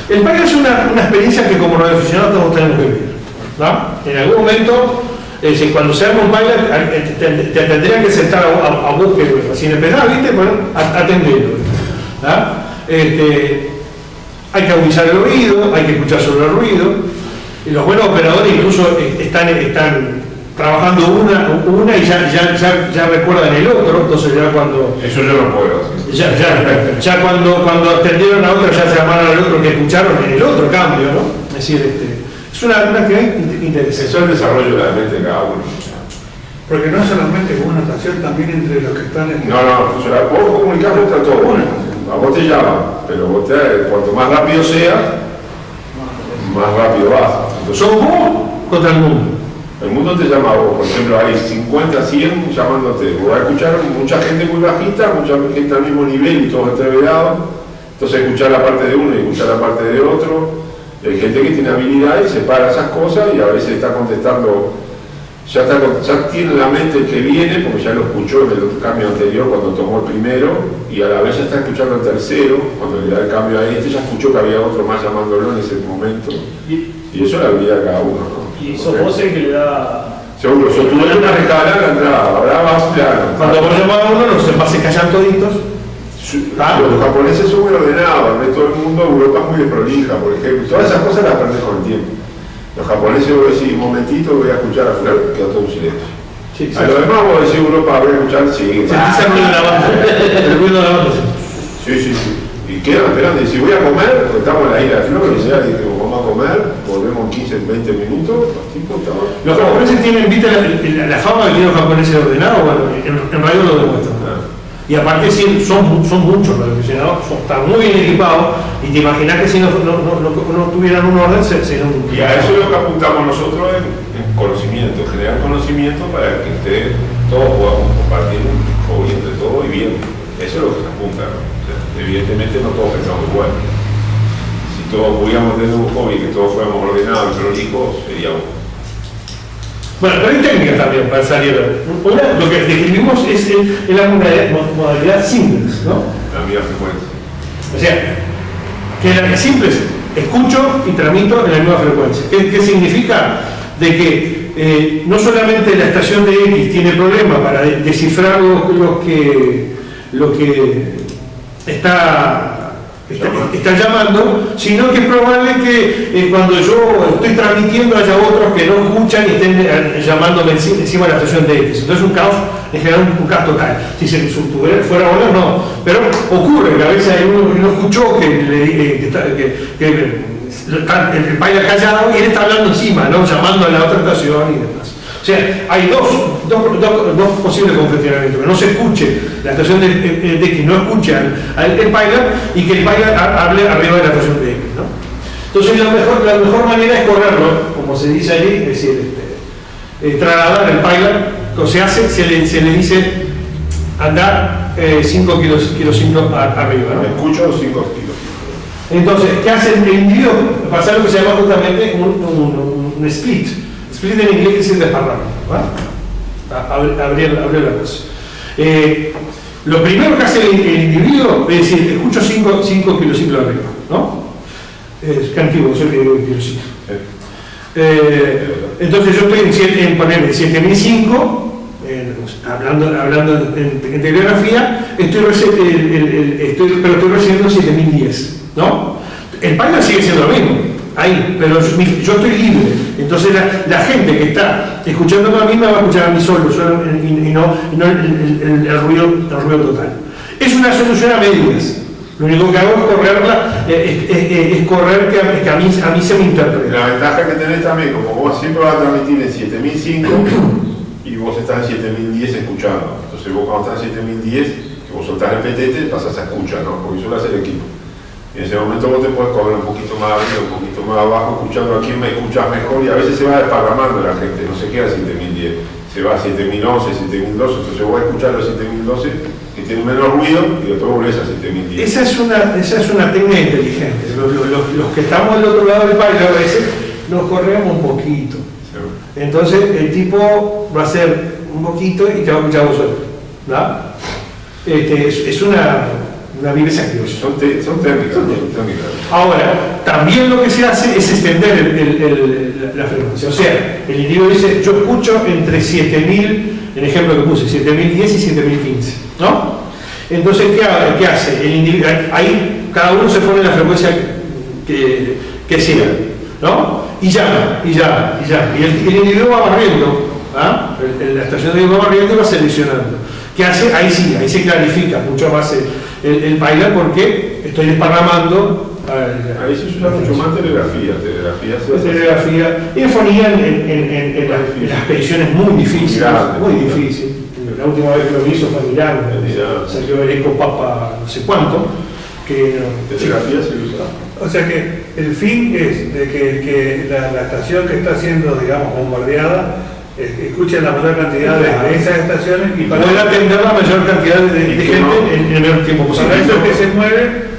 El paila es una experiencia que como radioaficionados todos tenemos que vivir, ¿no? En algún momento Es decir, cuando se arma un pilot, te tendrían que sentar a vos que recién empezás, ¿viste? Bueno, atenderlo. Hay que agudizar el oído, hay que escuchar sobre el ruido. Y los buenos operadores incluso están trabajando una y ya recuerdan el otro, entonces ya cuando... Eso yo no puedo hacer. Ya cuando atendieron a otro, ya se llamaron al otro que escucharon en el otro cambio, ¿no? Es decir, es una actividad interesante. Eso es el desarrollo de la mente de cada uno. Porque no solamente con una estación, también entre los que están en... No, vos comunicás contra todo. A vos te llaman, pero cuanto más rápido sea, más rápido vas. Entonces, ¿Sos vos contra el mundo? el mundo te llama a vos. Por ejemplo, hay 50, 100 llamándote. Vos vas a escuchar mucha gente muy bajita, mucha gente al mismo nivel y todos entreverados. Entonces escuchar la parte de uno y escuchar la parte de otro. Y hay gente que tiene habilidad y separa esas cosas y a veces está contestando, ya tiene en la mente el que viene, porque ya lo escuchó en el cambio anterior cuando tomó el primero, y a la vez ya está escuchando el tercero, cuando le da el cambio a este, ya escuchó que había otro más llamándolo en ese momento. Y eso es la habilidad de cada uno, ¿no? Y sos vos el que le da... Seguro, tú ves una escala, la entrada, ahora vas plano. Cuando vos llamás a uno, no se callan toditos. Los japoneses son muy ordenados, el resto del mundo, Europa es muy desprolija, por ejemplo. Todas esas cosas las aprendes con el tiempo. Los japoneses vos decís, un momentito, voy a escuchar a fulano, quedó todo un silencio. Sí, a lo demás vos decís Europa, voy a escuchar, sí. Sentís el ruido de la banda. El ruido de la banda. Sí. Y quedan esperando, y si voy a comer, pues estamos en la isla de Flores, ya dijimos, vamos a comer, volvemos en 15, 20 minutos, tipo, los japoneses tienen, viste, la fama de que los japoneses ordenados, bueno, en radio lo demuestran. Y aparte sí, son muchos los aficionados, están muy bien equipados, y te imaginas que si no tuvieran un orden, sería un... Y a eso es lo que apuntamos nosotros en conocimiento, generar conocimiento para que todos podamos compartir un hobby entre todos y bien. Eso es lo que se apunta, ¿no? O sea, evidentemente no todos pensamos igual. Si todos pudiéramos tener un hobby, que todos fuéramos ordenados y prolijos, sería un... Bueno, pero hay técnicas también para salir. Una, lo que describimos es la modalidad simples, ¿no? La misma frecuencia. O sea, que la simple es escucho y transmito en la misma frecuencia. ¿Qué significa? De que no solamente la estación de X tiene problemas para descifrar lo que está llamando, sino que es probable que cuando yo estoy transmitiendo haya otros que no escuchan y estén llamándome encima de la estación de X. Entonces un caos, en general un caos total. Si se fuera bueno, no. Pero ocurre que a veces hay uno que no escuchó, que el país callado y él está hablando encima, ¿no? Llamando a la otra estación y demás. O sea, hay dos posibles congestionamientos: que no se escuche la estación de X, no escuche al pilot, y que el pilot hable arriba de la estación de X, ¿no? Entonces la mejor manera es correrlo, como se dice allí, es decir, trasladar el pilot, se le dice andar 5 kilos arriba, ¿no? Escucho 5 kilos. Entonces, ¿qué hace el individuo? Pasa lo que se llama justamente un split. Split en inglés es el desparramo, ¿va? Abrir la cosa. Lo primero que hace el individuo es decir, escucho 5 kilociclos arriba, ¿no? Qué antiguo, yo que digo kilociclos. Entonces yo estoy en ponerme 7005, hablando en telegrafía, pero estoy recibiendo 7010, ¿no? El pilot sigue siendo lo mismo, ahí, pero yo estoy libre. Entonces la gente que está escuchándome a mí me va a escuchar a mí solo y no el ruido total. Es una solución a medias. Lo único que hago es correrla, es correr que a mí se me interprete. La ventaja que tenés también, como vos siempre vas a transmitir en 7005 y vos estás en 7010 escuchando. Entonces vos cuando estás en 7010, que vos soltás el PTT, pasas a escuchar, ¿no? Porque eso lo hace el equipo. Y en ese momento vos te puedes correr un poquito más arriba, un poquito más abajo, escuchando a quién me escuchas mejor, y a veces se va desparramando la gente, no se queda a 7010, se va a 7011, 7012, entonces vos escuchás los 7012 que tienen menos ruido y después volvés a 7010. Esa es una técnica inteligente. Los que estamos del otro lado del país a veces nos corremos un poquito. Sí. Entonces el tipo va a hacer un poquito y te va a escuchar vosotros, ¿no? Es una una viveza criolla. Son técnicas, ¿no? Son técnicas. Ahora, también lo que se hace es extender la frecuencia. O sea, el individuo dice, yo escucho entre 7000, el ejemplo que puse, 7010 y 7015, ¿no? Entonces, ¿qué hace? El individuo, ahí cada uno se pone la frecuencia que sea, ¿no? Y llama. Y el individuo va barriendo, ¿ah? La estación de va barriendo y va seleccionando. ¿Qué hace? Ahí sí, ahí se clarifica mucho más el bailar porque estoy desparramando. Ahí se usa mucho más telegrafía Y fonía en las expediciones muy difíciles, muy difícil. La última vez que lo hizo fue Milán, salió el Eco Papa no sé cuánto. Telegrafía se usa. O sea que el fin es de que la estación que está siendo, digamos, bombardeada escuchen la mayor cantidad de esas estaciones y para poder atender la mayor cantidad de gente en el menor tiempo posible. Para eso que se mueve.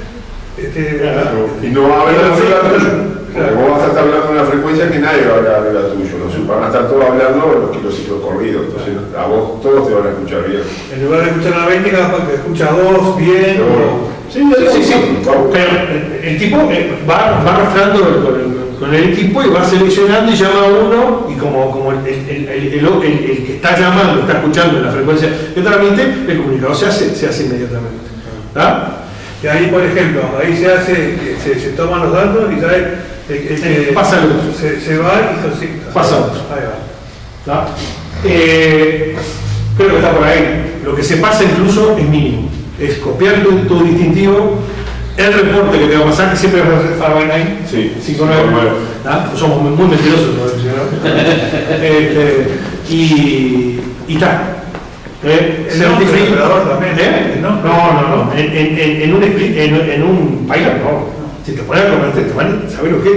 Y no va a haber la tuyo. Porque vos vas a estar hablando de una frecuencia que nadie va a hablar de la tuya. Van a estar todos hablando los ciclos corridos. Entonces a vos todos te van a escuchar bien. En lugar de escuchar a 20, capaz que escucha a 2 bien. Sí. Pero el tipo va arrastrando con el equipo y va seleccionando y llama a uno, y como el que está llamando, está escuchando la frecuencia que transmite, el comunicador se hace inmediatamente. ¿Tá? Y ahí, por ejemplo, ahí se toman los datos y ya pasa el otro. Se va y consigue. Pasa otro. Ahí va. ¿Tá? Creo que está por ahí. Lo que se pasa incluso es mínimo. Es copiar tu distintivo, el reporte que te va a pasar, que siempre va a ser Fahrenheit, sí, 599. Somos muy mentirosos, ¿no? Y está. El operador también. No. En un Pilot no. Si te pones a convertir, ¿sabes lo que?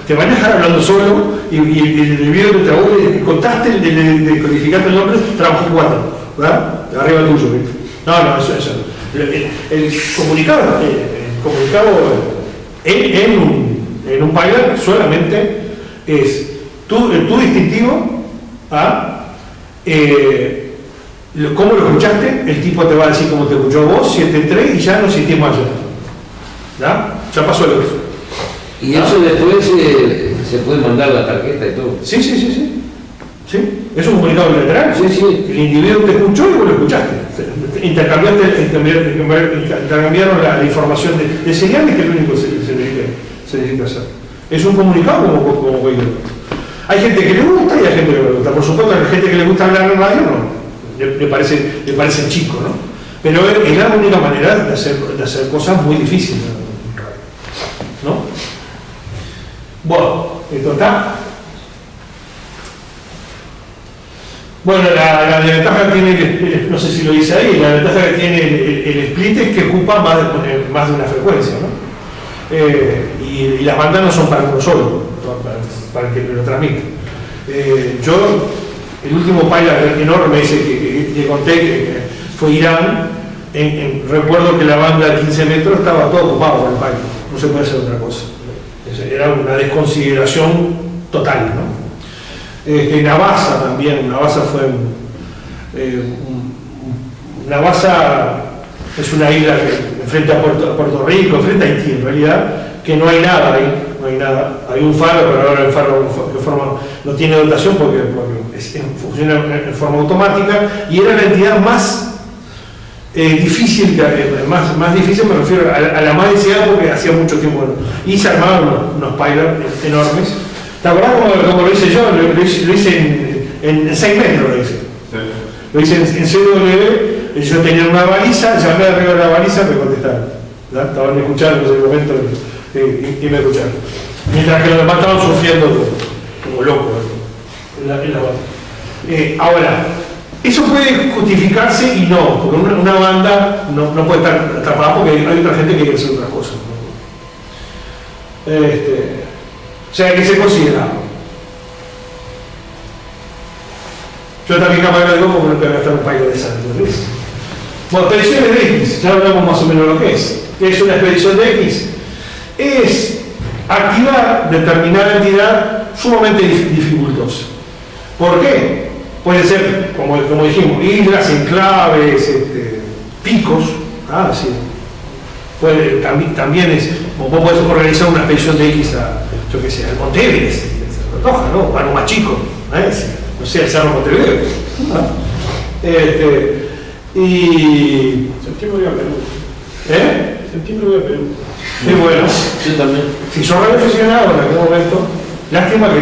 Te van a dejar hablando solo y el video que te hago, contaste, codificaste el nombre, trabajó 4, ¿verdad? Arriba el tuyo, ¿viste? No, eso. El comunicado en un Pilot solamente es tu distintivo, cómo lo escuchaste, el tipo te va a decir cómo te escuchó a vos, 7-3 y ya no sentís más ya. ¿Ya pasó el otro? Y eso después se puede mandar la tarjeta y todo. Sí. Es un comunicado bilateral. Sí. El individuo te escuchó y vos lo escuchaste. Intercambiaron la información de señales, que es lo único que se necesita hacer. Es un comunicado como cualquier otro. Hay gente que le gusta y hay gente que no le gusta. Por supuesto, hay gente que le gusta hablar en radio, no. Le parece chico, ¿no? Pero es la única manera de hacer cosas muy difíciles, ¿no? Bueno, esto está. Bueno, la desventaja que tiene, no sé si lo dice ahí, la ventaja que tiene el split es que ocupa más de una frecuencia, ¿no? Y las bandas no son para uno solo, para que lo transmita. El último pilot enorme ese que conté, que fue Irán, recuerdo que la banda de 15 metros estaba todo ocupado por el pilot, no se puede hacer otra cosa. Era una desconsideración total, ¿no? Navassa también, Navassa fue Navassa es una isla que frente a Puerto Rico, frente a Haití en realidad, que no hay nada ahí, hay un faro, pero ahora el faro no tiene dotación porque funciona en forma automática, y era la entidad más difícil, más difícil, me refiero a la más deseada porque hacía mucho tiempo, y se armaban unos pilots enormes. ¿Te acordás como lo hice yo? Lo hice en 6 metros, lo hice. Sí. Lo hice en CW, yo tenía una baliza, llamé arriba de la baliza, me contestaron. Estaban escuchando en ese momento y me escucharon. Mientras que los demás estaban sufriendo como locos en la banda. Ahora, eso puede justificarse y no, porque una banda no puede estar atrapada porque hay otra gente que quiere hacer otras cosas, ¿no? O sea, que se considera. Yo también capaz lo digo porque no tengo que gastar un país de sangre. Bueno, expediciones de X, ya hablamos más o menos lo que es. ¿Qué es una expedición de X? Es activar determinada entidad sumamente dificultosa. ¿Por qué? Puede ser, como dijimos, islas, enclaves, picos, sí. también es, vos podés organizar una expedición de X a, yo qué sé, al Monte Everest, se antoja, ¿no? O a lo más chico, no sé, al Cerro Montevideo, ¿no? Y... Septiembre voy a Perú. Septiembre voy a Perú. Y bueno, Yo también. si sos radioaficionado en algún momento, lástima que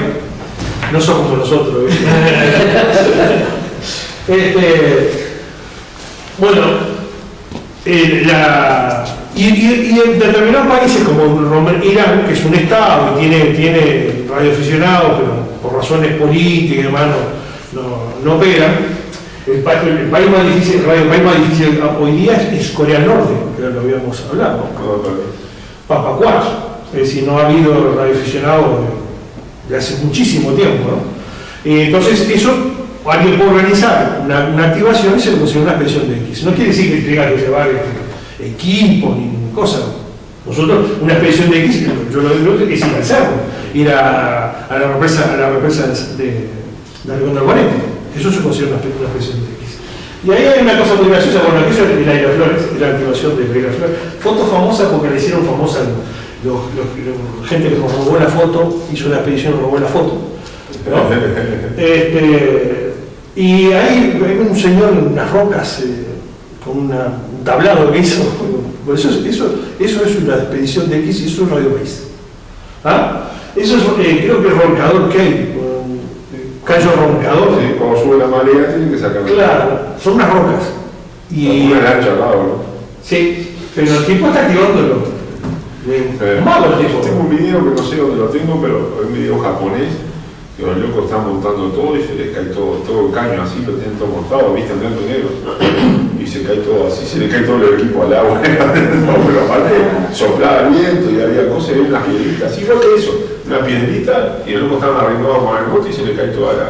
no sos como nosotros. Bueno, y en determinados países como Irán, que es un estado y tiene radioaficionados, pero por razones políticas y demás no operan. El país más difícil, el país más difícil hoy día es Corea del Norte, que lo habíamos hablado, Papacuás, es decir, no ha habido radioaficionados de hace muchísimo tiempo, ¿no? Entonces eso alguien puede organizar una activación y se le considera una expedición de X. No quiere decir que tenga que llevar equipo ni cosa. Nosotros, una expedición de X, yo lo digo, es ir al cerro, ir a la represa de Aragón del Guarete. Eso se considera una expedición de X. Y ahí hay una cosa muy graciosa, bueno, aquello es la Flores, la activación de la Flores. Foto famosa porque le hicieron famosa gente que robó la foto, hizo una expedición y robó la foto, ¿no? Y ahí hay un señor en unas rocas con un tablado que hizo. Eso es una expedición de X y eso es Radio País. ¿Ah? Eso es, creo que el roncador Cayo Roncador. Sí, cuando sube la marea tiene que sacar. Claro, son unas rocas. Y una lancha al lado, ¿no? sí, pero el tipo está activándolo. Malo el tipo. Tengo un video que no sé dónde lo tengo, pero es un video japonés que los locos están montando todo y se les cae todo el caño así, lo tienen todo montado, viste, en blanco y negro. Y se cae todo así, se le cae todo el equipo al agua. No, pero aparte soplaba el viento y había cosas, y unas piedritas, igual que eso, una piedrita, y el loco estaban arreglados con el bote y se le cae toda la.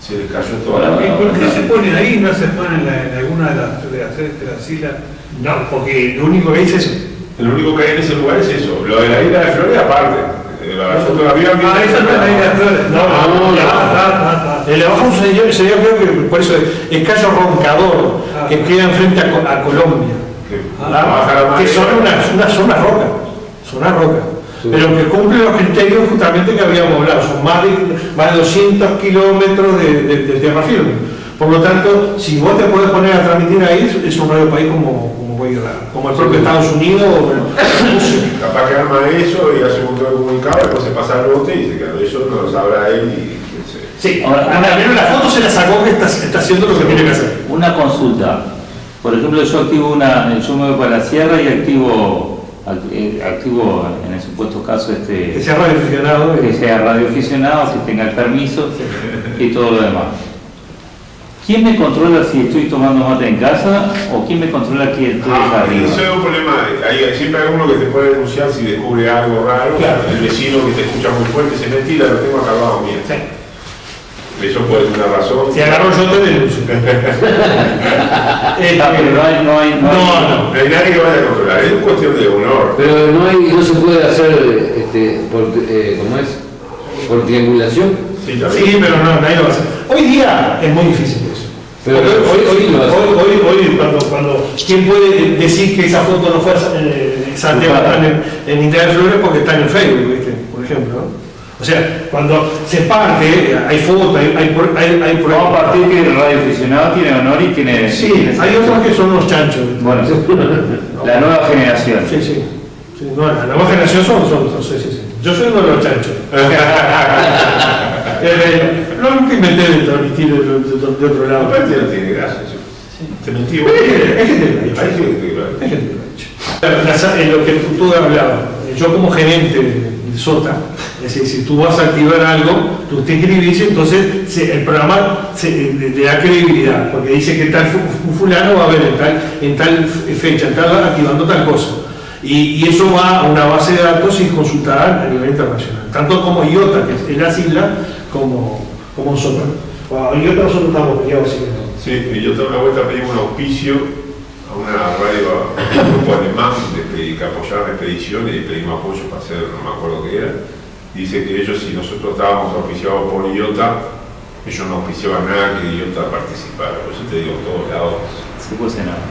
Se le cayó toda la. ¿Y por qué se ponen ahí y no se ponen en alguna de las islas? No, porque lo único que dice es eso. Lo único que hay en ese lugar es eso. Lo de la isla de Flores aparte. La fotografía. Esa no es la isla de Flores. No, le baja un señor, creo que por eso es Cayo Roncador, que queda enfrente a Colombia. Que son una zona roca. Zona roca. Sí. Pero que cumple los criterios justamente que habíamos hablado. Son más de 200 kilómetros de tierra firme. Por lo tanto, si vos te podés poner a transmitir ahí, es un radio país como el propio Estados Unidos o Rusia. Capaz que arma eso y hace un montón de comunicado, después se pasa al bote y dice que eso no lo sabrá él y... Sí, ahora menos la foto se la sacó que está haciendo lo que tiene que hacer. Una consulta. Por ejemplo, yo me voy para la sierra y activo en el supuesto caso que sea radioaficionado. Que sea radioaficionado, si tenga el permiso y todo lo demás. ¿Quién me controla si estoy tomando mate en casa o quién me controla que estoy arriba? Eso es un problema. Siempre hay uno que te puede denunciar si descubre algo raro. Claro. El vecino que te escucha muy fuerte se mentira, lo tengo acá abajo mío. Sí. Eso puede ser una razón. Si agarro yo te denuncio. Pero no hay nadie que vaya a controlar. Es cuestión de honor. Pero no se puede hacer ¿cómo es? Por triangulación. Sí, pero no, nadie lo va a hacer. Hoy día es muy difícil eso. Pero hoy cuando ¿quién puede decir que esa foto no fue Santiago en Internet Flores porque está en el Facebook, ¿viste? Por ejemplo, ¿no? O sea, cuando se parte, hay fotos, hay vamos a partir que el radioaficionado tiene honor y tiene... Sí, hay otros que son unos chanchos. Bueno, la nueva generación. Sí. No, la nueva generación son sí. Yo soy uno de los chanchos. Lo que inventé de transmitir de otro lado. Aparte no tiene gracia. Te mentí. Es gente de lo que tú hablabas, yo como gerente de SOTA, es decir, si tú vas a activar algo, tú te inscribís, entonces el programa le da credibilidad, porque dice que tal fulano va a ver en tal fecha, activando tal cosa. Y eso va a una base de datos y consultada a nivel internacional, tanto como IOTA, que es en las islas, como SOTA. IOTA nosotros estamos peleados, así que no. Sí, y yo una vuelta pedí un auspicio a una radio, a un grupo alemán que apoyaban expediciones y pedimos apoyo para hacer, no me acuerdo qué era. Dice que ellos, si nosotros estábamos auspiciados por IOTA, ellos no auspiciaban nada que IOTA participara. Por eso te digo, en todos lados Se cuece nada.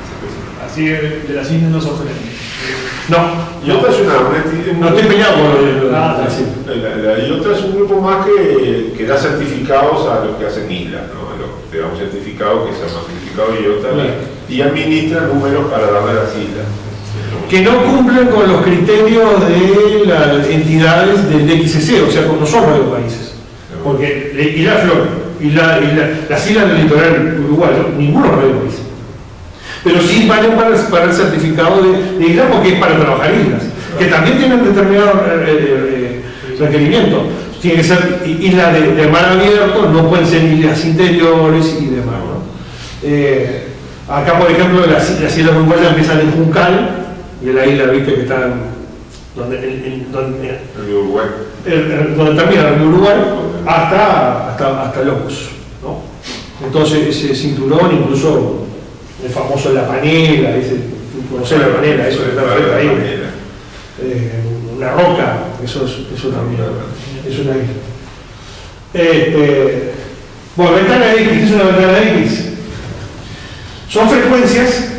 Así de las islas no son gerentes. No, IOTA es no estoy peleado por IOTA es un grupo más que da certificados a los que hacen islas, ¿no? A los que damos certificados, que se llama certificado IOTA, y administra números para darle a las islas. que no cumplen con los criterios de las entidades del DXC, o sea, no son radiopaíses. Porque Isla Flor y las islas del litoral uruguayo, ninguno es radiopaís. Pero sí valen para el certificado de isla, porque es para trabajar islas, que también tienen determinado requerimiento. Tiene que ser islas de mar abierto, no pueden ser islas interiores y demás, ¿no? Acá, por ejemplo, las islas uruguayas empiezan en Juncal, y en la isla, viste, que está donde termina el Uruguay, hasta Locos, ¿no? Entonces ese cinturón, incluso el famoso La Panela, conocer La Panela, eso que está frente ahí, una roca, eso también es una isla. Bueno, ventana X, ¿qué es una ventana X? Son frecuencias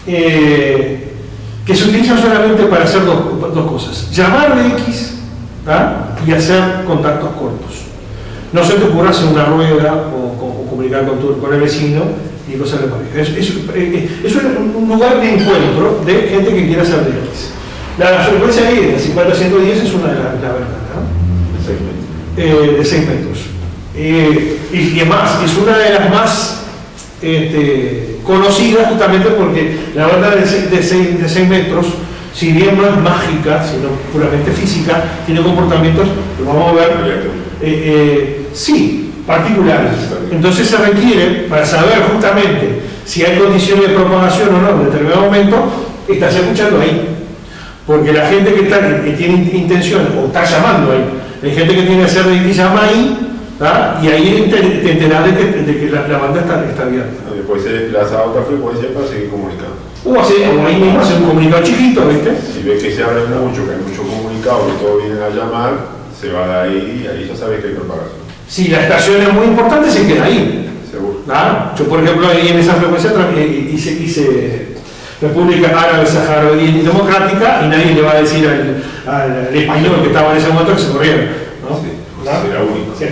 que se utilizan solamente para hacer dos cosas: llamar de X, ¿tá? Y hacer contactos cortos. No se te ocurra hacer una rueda o comunicar con el vecino y cosas de pareja. Es un lugar de encuentro de gente que quiere hacer de X. La frecuencia ahí de 50 a 110 es una de las ventanas, ¿no? De 6 metros. Y además, es una de las más conocida, justamente porque la banda de 6 metros, si bien no es mágica, sino puramente física, tiene comportamientos, lo vamos a ver, sí, particulares. Entonces se requiere, para saber justamente si hay condiciones de propagación o no en determinado momento, estás escuchando ahí. Porque la gente que tiene intención, o está llamando ahí, hay gente que tiene que hacer y llama ahí, ¿tá? Y ahí te enterás de que la banda está abierta. Después se desplaza a otra frecuencia para seguir comunicando. O ahí mismo hace un comunicado chiquito, ¿viste? Si ves que se abre mucho, que hay mucho comunicado, que todos vienen a llamar, se va de ahí y ahí ya sabes que hay propagación. Si la estación es muy importante, se queda ahí. Seguro. ¿Ah? Yo, por ejemplo, ahí en esa frecuencia hice República Árabe Saharaui Democrática y nadie le va a decir al español que estaba en ese momento que se corriera, ¿no? Sí, era único. Sí.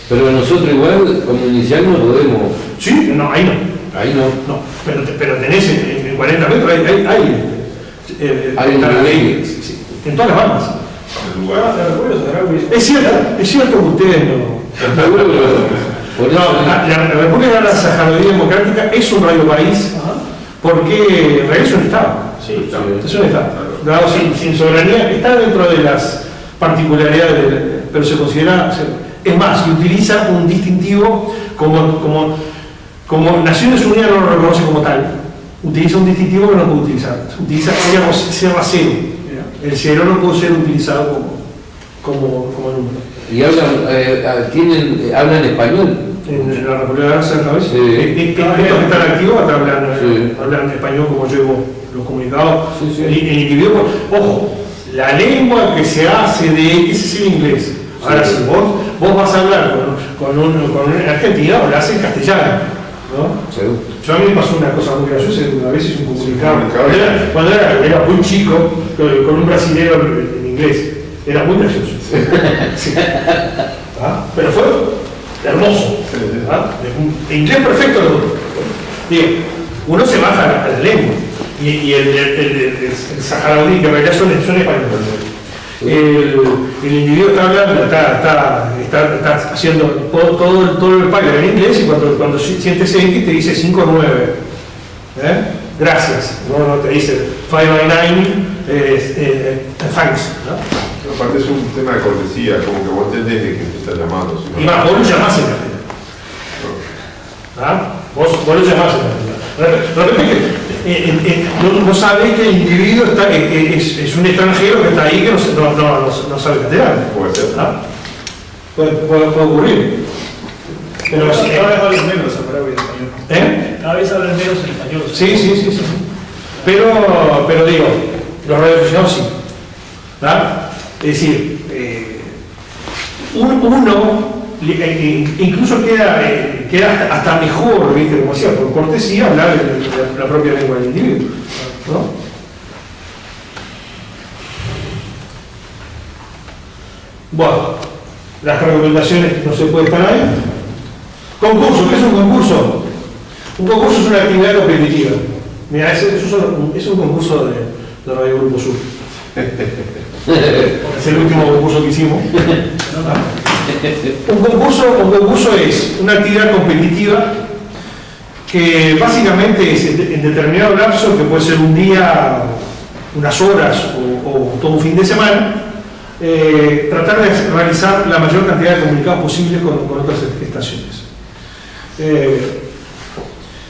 Pero nosotros igual, como inicial, no podemos. Sí, no, ahí no. Ahí no. No, pero tenés en 40 metros hay un en todas las bandas. El lugar. Es cierto que ustedes no. Por eso, La República Árabe Saharaui Democrática es un radio país porque en realidad es un Estado. Sí, Es un Estado. Dado sin soberanía, está dentro de las particularidades, pero se considera. Es más, que utiliza un distintivo como Naciones Unidas no lo reconoce como tal. Utiliza un distintivo que no puede utilizar. Utiliza cero. El cero no puede ser utilizado como número. ¿y hablan español? En la República Árabe Saharaui, Sí. estos que están activos hablan español como yo digo, los comunicados. Sí. El individuo, ojo, la lengua que se hace de X es el inglés. Ahora, si vos vas a hablar con un argentino, lo haces en castellano, ¿no? Seguro. Yo a mí me pasó una cosa muy graciosa, una vez hice un comunicado, cuando era muy chico, con un brasilero en inglés, era muy gracioso. Sí. Pero fue hermoso. De inglés perfecto los dos. Bien, uno se baja a la lengua, y el saharaui, que en realidad son españoles. El individuo está hablando, está haciendo todo el país en inglés, y cuando siente ese X te dice 5-9. Gracias. No te dice 5-9, thanks. ¿No? Aparte es un tema de cortesía, como que vos entendés de que te está llamando. Y más, vos lo llamás en castellano. Vos lo llamás en castellano. No sabés que el individuo es un extranjero que está ahí que no sabe castellano. Puede ser. Puede ocurrir. Pero Cada vez hablan menos árabe y español. Cada vez hablan menos en español. Sí. Pero digo, los radioaficionados sí. Es decir, uno incluso queda queda hasta mejor, ¿viste? Como decía, por cortesía, hablar de la propia lengua del individuo, ¿no? Bueno, las recomendaciones no se puede estar ahí. Concurso, ¿qué es un concurso? Un concurso es una actividad competitiva. Mira, es un concurso de Radio Grupo Sur. Es el último concurso que hicimos. Un concurso es una actividad competitiva que básicamente es en determinado lapso, que puede ser un día, unas horas o todo un fin de semana, tratar de realizar la mayor cantidad de comunicados posibles con otras estaciones.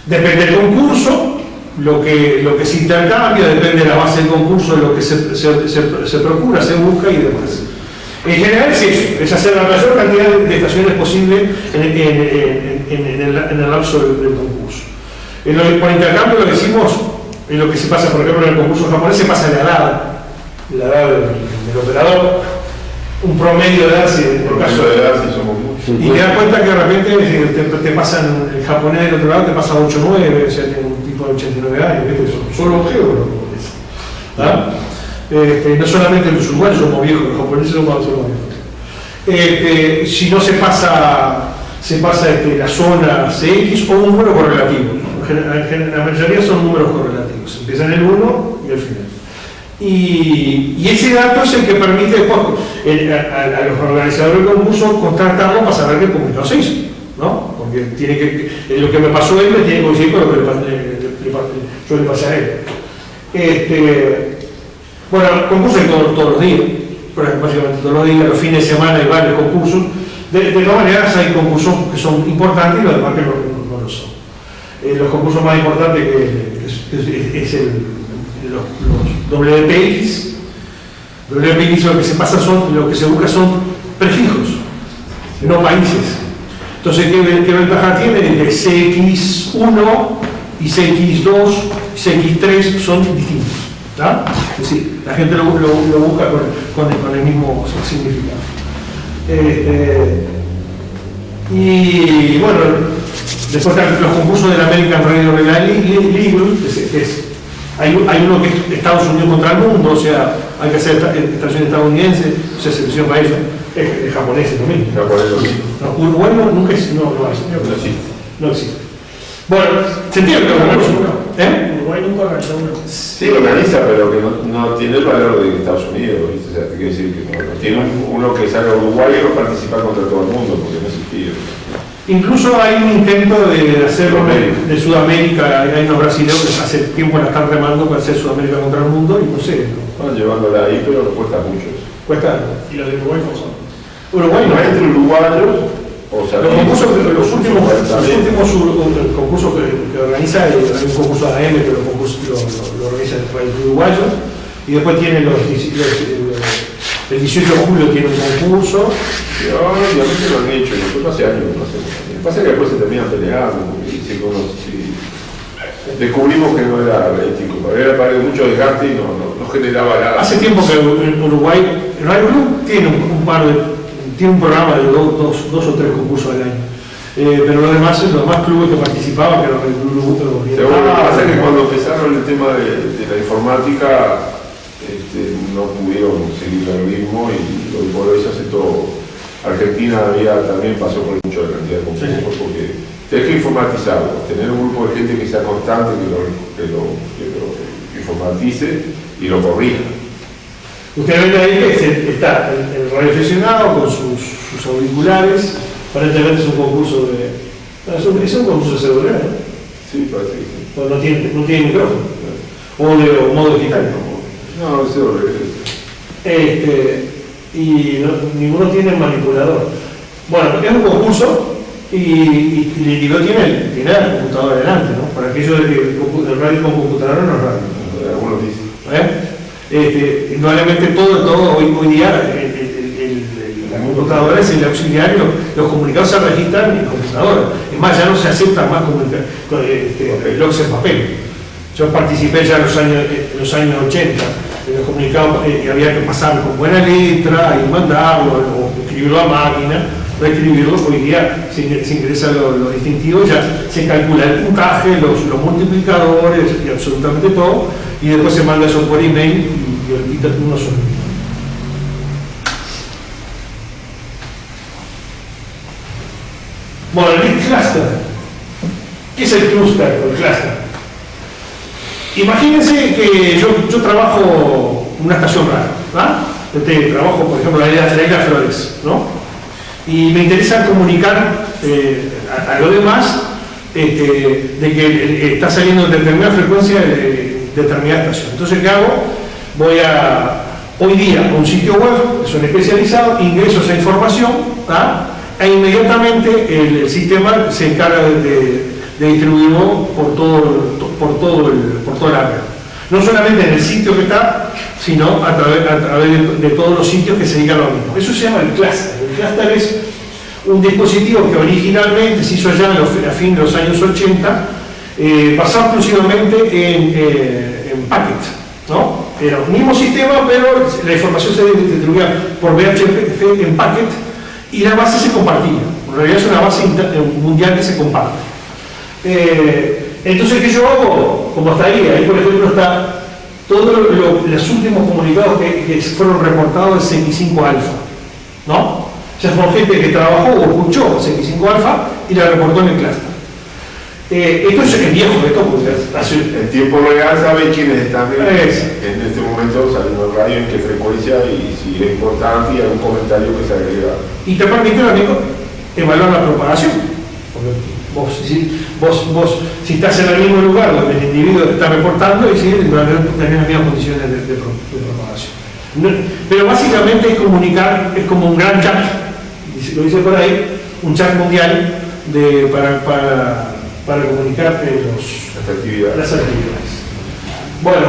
Depende del concurso, lo que se intercambia, depende de la base del concurso, de lo que se procura, se busca y demás. En general es eso, es hacer la mayor cantidad de estaciones posible en el lapso del concurso. Por intercambio lo que decimos, en lo que se pasa, por ejemplo, en el concurso japonés, se pasa la edad del operador, un promedio de edad, por caso de edad, si somos muchos. y te das cuenta que de repente te pasan, el japonés del otro lado te pasa 8 o 9, o sea, tiene un tipo de 89 años, ¿ves? Solo geógrafos. No solamente los uruguayos somos viejos, los japoneses somos viejos. Si no se pasa la zona CX o un número correlativo. La mayoría son números correlativos, empiezan en el 1 y el final. Y ese dato es el que permite después a los organizadores del concurso contratarlo para saber qué comunicado se hizo, ¿no? Porque lo que me pasó a él me tiene que coincidir con lo que yo le pasé a él. Bueno, concursos hay todos los días, básicamente todos los días, los fines de semana hay varios concursos. De todas maneras hay concursos que son importantes y los demás que no lo son. Los concursos más importantes es los WPX. WPX lo que se busca son prefijos, no países. Entonces, ¿qué ventaja tiene? Que CX1 y CX2 y CX3 son distintos. ¿Ah? Es decir, la gente lo busca con el mismo significado. Y bueno, después los concursos de la American Radio Legal, hay uno que es Estados Unidos contra el mundo, o sea, hay que hacer estación estadounidense, o sea, selección para ellos, es japonés también. No, Uruguay nunca no existe. Bueno, ¿se entiende? Uruguay nunca organizó uno. Sí, organiza, pero que no tiene el valor de Estados Unidos, ¿viste? O sea, te quiero decir que no tiene uno que salga uruguayo y no participa contra todo el mundo, porque no existía. Incluso hay un intento de hacerlo de Sudamérica, hay unos brasileños que hace tiempo la están remando para hacer Sudamérica contra el mundo y no sé. Van llevándola ahí, pero no cuesta mucho eso. ¿Cuesta? ¿Y los de Uruguay cómo son? Uruguay no. Entre uruguayos, o sea, los últimos concursos que organiza, hay un concurso de AM que lo organiza el país uruguayo, y después tiene el 18 de julio tiene un concurso. Obviamente lo han hecho, nosotros hace años no hacemos. Lo que pasa es que después se terminan peleando y descubrimos que no era ético, para que mucho desgaste y no generaba nada. Hace tiempo que en Uruguay, Radio Club tiene tiene un programa de dos o tres concursos al año. Pero los demás clubes que participaban, que eran el Club Lo que pasa es que cuando empezaron el tema de la informática, no pudieron seguir el ritmo y hoy por hoy se hace todo. Argentina también pasó por mucho de cantidad de concursos porque tienes que informatizarlo, tener un grupo de gente que sea constante, que lo informatice y lo corrija. Usted ve ahí que está el radioaficionado con sus auriculares, aparentemente es un concurso es un concurso de celular, ¿no? Sí, parece que sí. Pues no tiene micrófono, o de modo digital. No, eso y ninguno tiene manipulador. Bueno, es un concurso y el individuo tiene la computadora delante, ¿no? Para aquellos de que el radio con computadora no es radio. Algunos dicen. Indudablemente todo hoy día la computadora es el auxiliar y los comunicados se registran en computadora. Es más, ya no se aceptan más logs en papel. Yo participé ya en los años 80 en los comunicados y había que pasar con buena letra y mandarlo o escribirlo a máquina reescribirlo. Hoy día se ingresan los distintivos, ya se calcula el puntaje, los multiplicadores y absolutamente todo, y después se manda eso por email y uno solo. Bueno, el cluster. ¿Qué es el clúster o el cluster? Imagínense que yo trabajo en una estación radio, trabajo, por ejemplo, en la isla Flores, ¿no? Y me interesa comunicar a lo demás de que está saliendo determinada frecuencia de determinada estación. Entonces, ¿qué hago? Voy hoy día a un sitio web, son especializados, ingreso esa información, e inmediatamente el sistema se encarga de distribuirlo por toda la red. No solamente en el sitio que está, sino a través de todos los sitios que se dedican a lo mismo. Eso se llama el cluster. El cluster es un dispositivo que originalmente se hizo ya a fin de los años 80, basado exclusivamente en packet, ¿no? Era el mismo sistema, pero la información se distribuía por VHF en packet y la base se compartía. En realidad es una base mundial que se comparte. Entonces, ¿qué yo hago? Como está ahí por ejemplo está todos los últimos comunicados que fueron reportados del CX5 alfa, ¿no? O sea, son gente que trabajó o escuchó CX5 alfa y la reportó en el cluster. Esto es viejo, en tiempo real sabe quiénes están en este momento saliendo en radio, en qué frecuencia y si es importante y algún comentario que se agrega. Y te permite también evaluar la propagación. Vos si estás en el mismo lugar donde el individuo está reportando y si tenés las mismas condiciones de propagación. Pero básicamente es comunicar, es como un gran chat, lo dice por ahí, un chat mundial para comunicar las actividades. Bueno,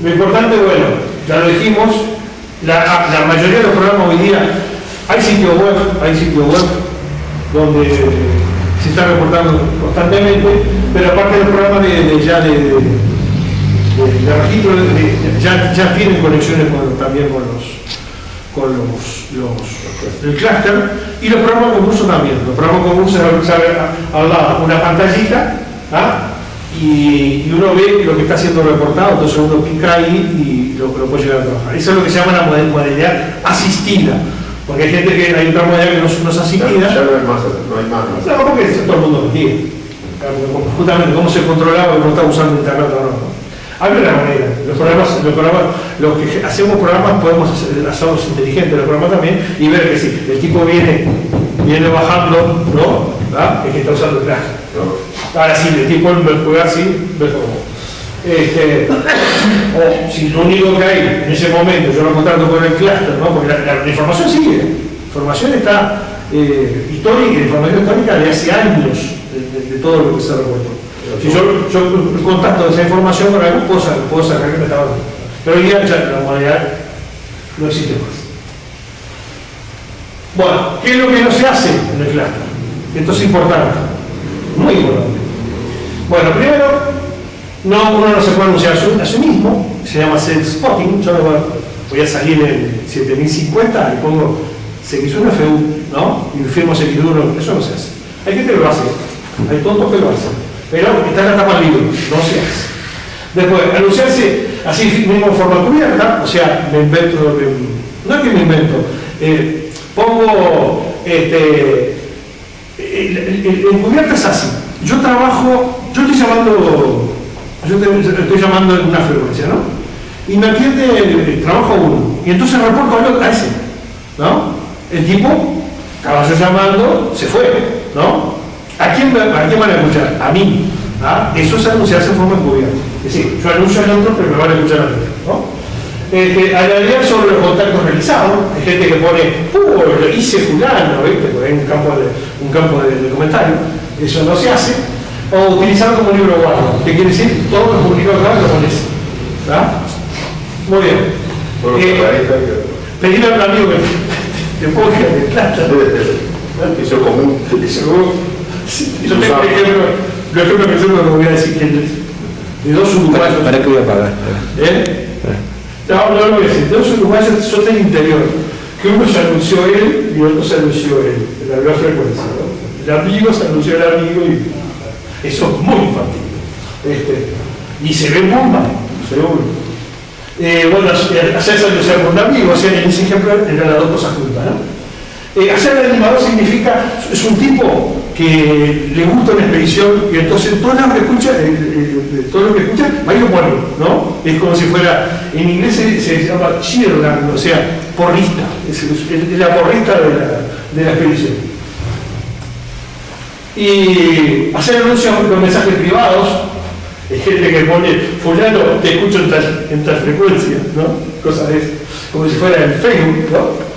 lo importante, bueno, ya lo dijimos, la mayoría de los programas hoy día, hay sitios web donde se está reportando constantemente, pero aparte del programa de registro, ya tienen conexiones también con el clúster, y los programas de concurso también. Los programas de concurso se al lado una pantallita, y uno ve lo que está siendo reportado, entonces uno pica ahí y lo puede llegar a trabajar. Eso es lo que se llama la modalidad asistida. Porque hay gente hay otra modalidad que no es asistida. Ya no hay más. No, porque todo el mundo lo tiene. Justamente cómo se controlaba que no está usando internet o no. Hay una manera. Los que hacemos programas podemos hacerlos inteligentes, los programas también, y ver que si el tipo viene bajando, ¿no? Es que está usando el traje. Ahora sí, el tipo en jugar así, ves cómo. O si lo único que hay en ese momento yo lo contrato con el clúster, ¿no? Porque la información sigue, la información está histórica, la información histórica de hace años de todo lo que se reportó. Si yo contacto esa información con algún puedo sacar que me estaba dando. Pero hoy día ya la modalidad no existe más. Bueno, ¿qué es lo que no se hace en el clúster? Esto es importante, muy importante. Bueno, primero, uno no se puede anunciar a sí mismo, se llama self-spotting. Yo voy a salir en 7050 y pongo CX1FU, ¿no? Y firmo CX1, eso no se hace. Hay gente que lo hace, hay tontos que lo hacen, pero está en la tapa del libro, no se hace. Después, anunciarse así mismo en forma cubierta, o sea, me invento, no es que me invento, pongo, en cubierta es así. Yo estoy llamando en una frecuencia, ¿no? Y me atiende trabajo uno. Y entonces reporto a ese, ¿no? El tipo, estaba yo llamando, se fue, ¿no? ¿A quién van a escuchar? A mí. Eso es anunciarse en forma encubierta. Es decir, yo anuncio al otro, pero me van a escuchar a mí, ¿no? Añadir sobre los contactos realizados. Hay gente que pone, lo hice fulano, ¿viste? Porque hay un campo de comentario. Eso no se hace. O utilizar como libro guardo, que quiere decir todos los comunicados guardo lo pones. Muy bien. Pedir a un amigo que ponga de plata. Eso es común. Yo tengo el ejemplo que yo no voy a decir que de dos uruguayos. ¿Para qué voy a pagar? No lo voy a decir. De dos uruguayos, yo estoy en el interior, que uno se anunció él y otro se anunció él, en la misma frecuencia, ¿no? El amigo se anunció el amigo y eso es muy infantil. Y se ve muy mal, se ve muy mal. Bueno, hacerse anunciar por un amigo, o sea, en ese ejemplo eran las dos cosas juntas, ¿no? Hacer el animador significa, es un tipo que le gusta una expedición y entonces todo lo que escucha, va a ir bueno, ¿no? Es como si fuera, en inglés se llama cheerleader, o sea, porrista, es la porrista de la expedición. Y hacer anuncios con mensajes privados, hay gente que pone, fulano, te escucho en tal frecuencia, ¿no? Cosas de eso, como si fuera el Facebook, ¿no?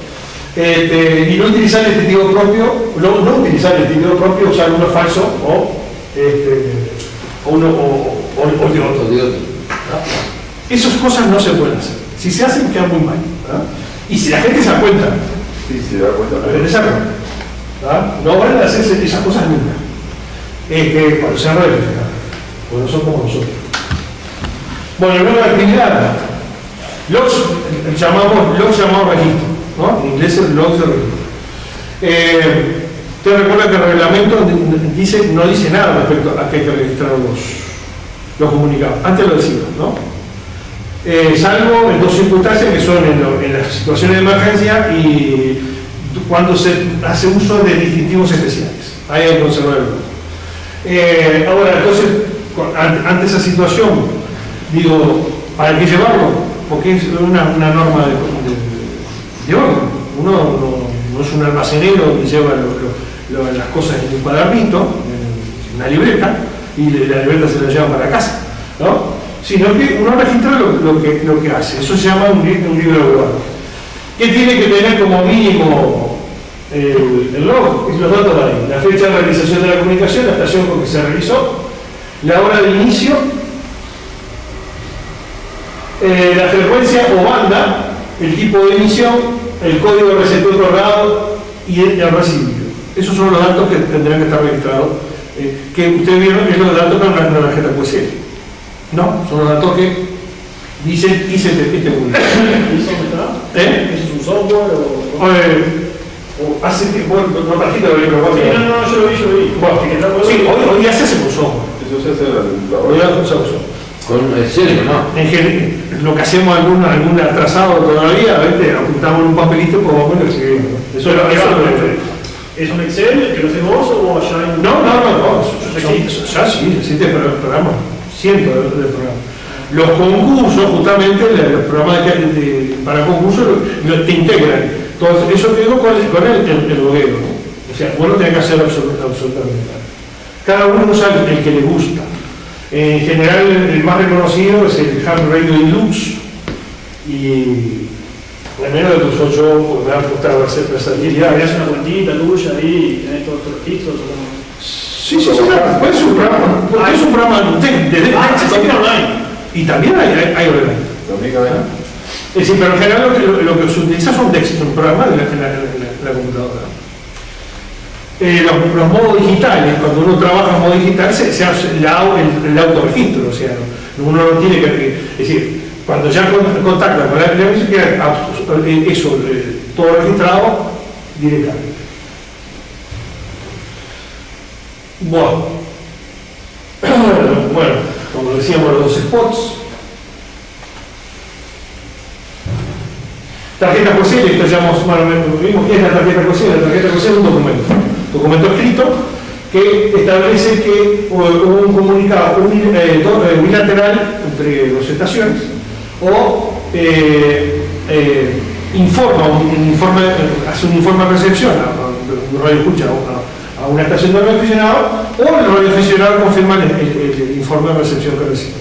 Y no utilizar el distintivo propio, no utilizar el distintivo propio, usar uno falso o de otro. ¿No? Esas cosas no se pueden hacer. Si se hacen, quedan muy mal. ¿No? Y si la gente se da cuenta, no van a hacerse esas cosas nunca. Cuando sean redes, porque no son como nosotros. Bueno, nueva actividad. Los llamados registros. ¿No? En inglés es logs de registro. Te recuerda que el reglamento no dice nada respecto a que hay que registrar los comunicados. Antes lo decía, ¿no? Salvo en dos circunstancias que son en las situaciones de emergencia y cuando se hace uso de distintivos especiales. Ahí hay que conservarlo. Ahora, entonces, ante esa situación, digo, ¿para qué llevarlo? Porque es una norma de orden. Uno no es un almacenero que lleva las cosas en un cuadernito, en una libreta, y la libreta se la lleva para casa, ¿no? Sino que uno registra lo que hace. Eso se llama un libro global. ¿Qué tiene que tener como mínimo el log? Los datos de ahí. La fecha de realización de la comunicación, la estación con que se realizó, la hora de inicio, la frecuencia o banda, el tipo de emisión, el código de receptor otorgado y el recibido. Esos son los datos que tendrán que estar registrados, que ustedes vieron que son los datos para una tarjeta QSL. No, son los datos que dicen este comunicado. ¿Eso es un software o hace tiempo, no trajiste lo libro. No, yo lo vi. Bueno, sí, hoy ya se hace con software. Eso se hace Hoy ya se usa con software. Con Excel, ¿no? Lo que hacemos algún atrasado todavía, ¿viste? Ocultamos en un papelito, pues vamos a escribir. Eso ¿Es un Excel que lo haces vos o ya hay un... No. Ya sí, existe programas, cientos de programas. Los concursos, justamente, los programas para concursos te integran. Entonces, eso quedó con el loguero, ¿no? O sea, vos no tenés que hacer absolutamente nada. Cada uno usa el que le gusta. En general, el más reconocido es el Ham Radio Deluxe y al menos de tus 8 me va a gustar versatilidad. ¿Harías una cuentita tuya ahí y tenés todos los registros? Sí, puede ser un programa. Es un programa de online. Y también hay online. Es decir, pero en general lo que se utiliza son textos, un programa en la computadora. Los modos digitales, cuando uno trabaja en modo digital, se hace el autorregistro, o sea, uno no tiene que. Es decir, cuando ya contacta con la televisión, queda eso, todo registrado directamente. Bueno, como decíamos, los dos spots. Tarjeta QSL, esto ya vimos qué es la tarjeta QSL. La tarjeta QSL es un documento escrito que establece que un comunicado bilateral entre dos estaciones o hace un informe de recepción a un radio escucha a una estación de radio aficionado, o el radio aficionado confirma el informe de recepción que recibió.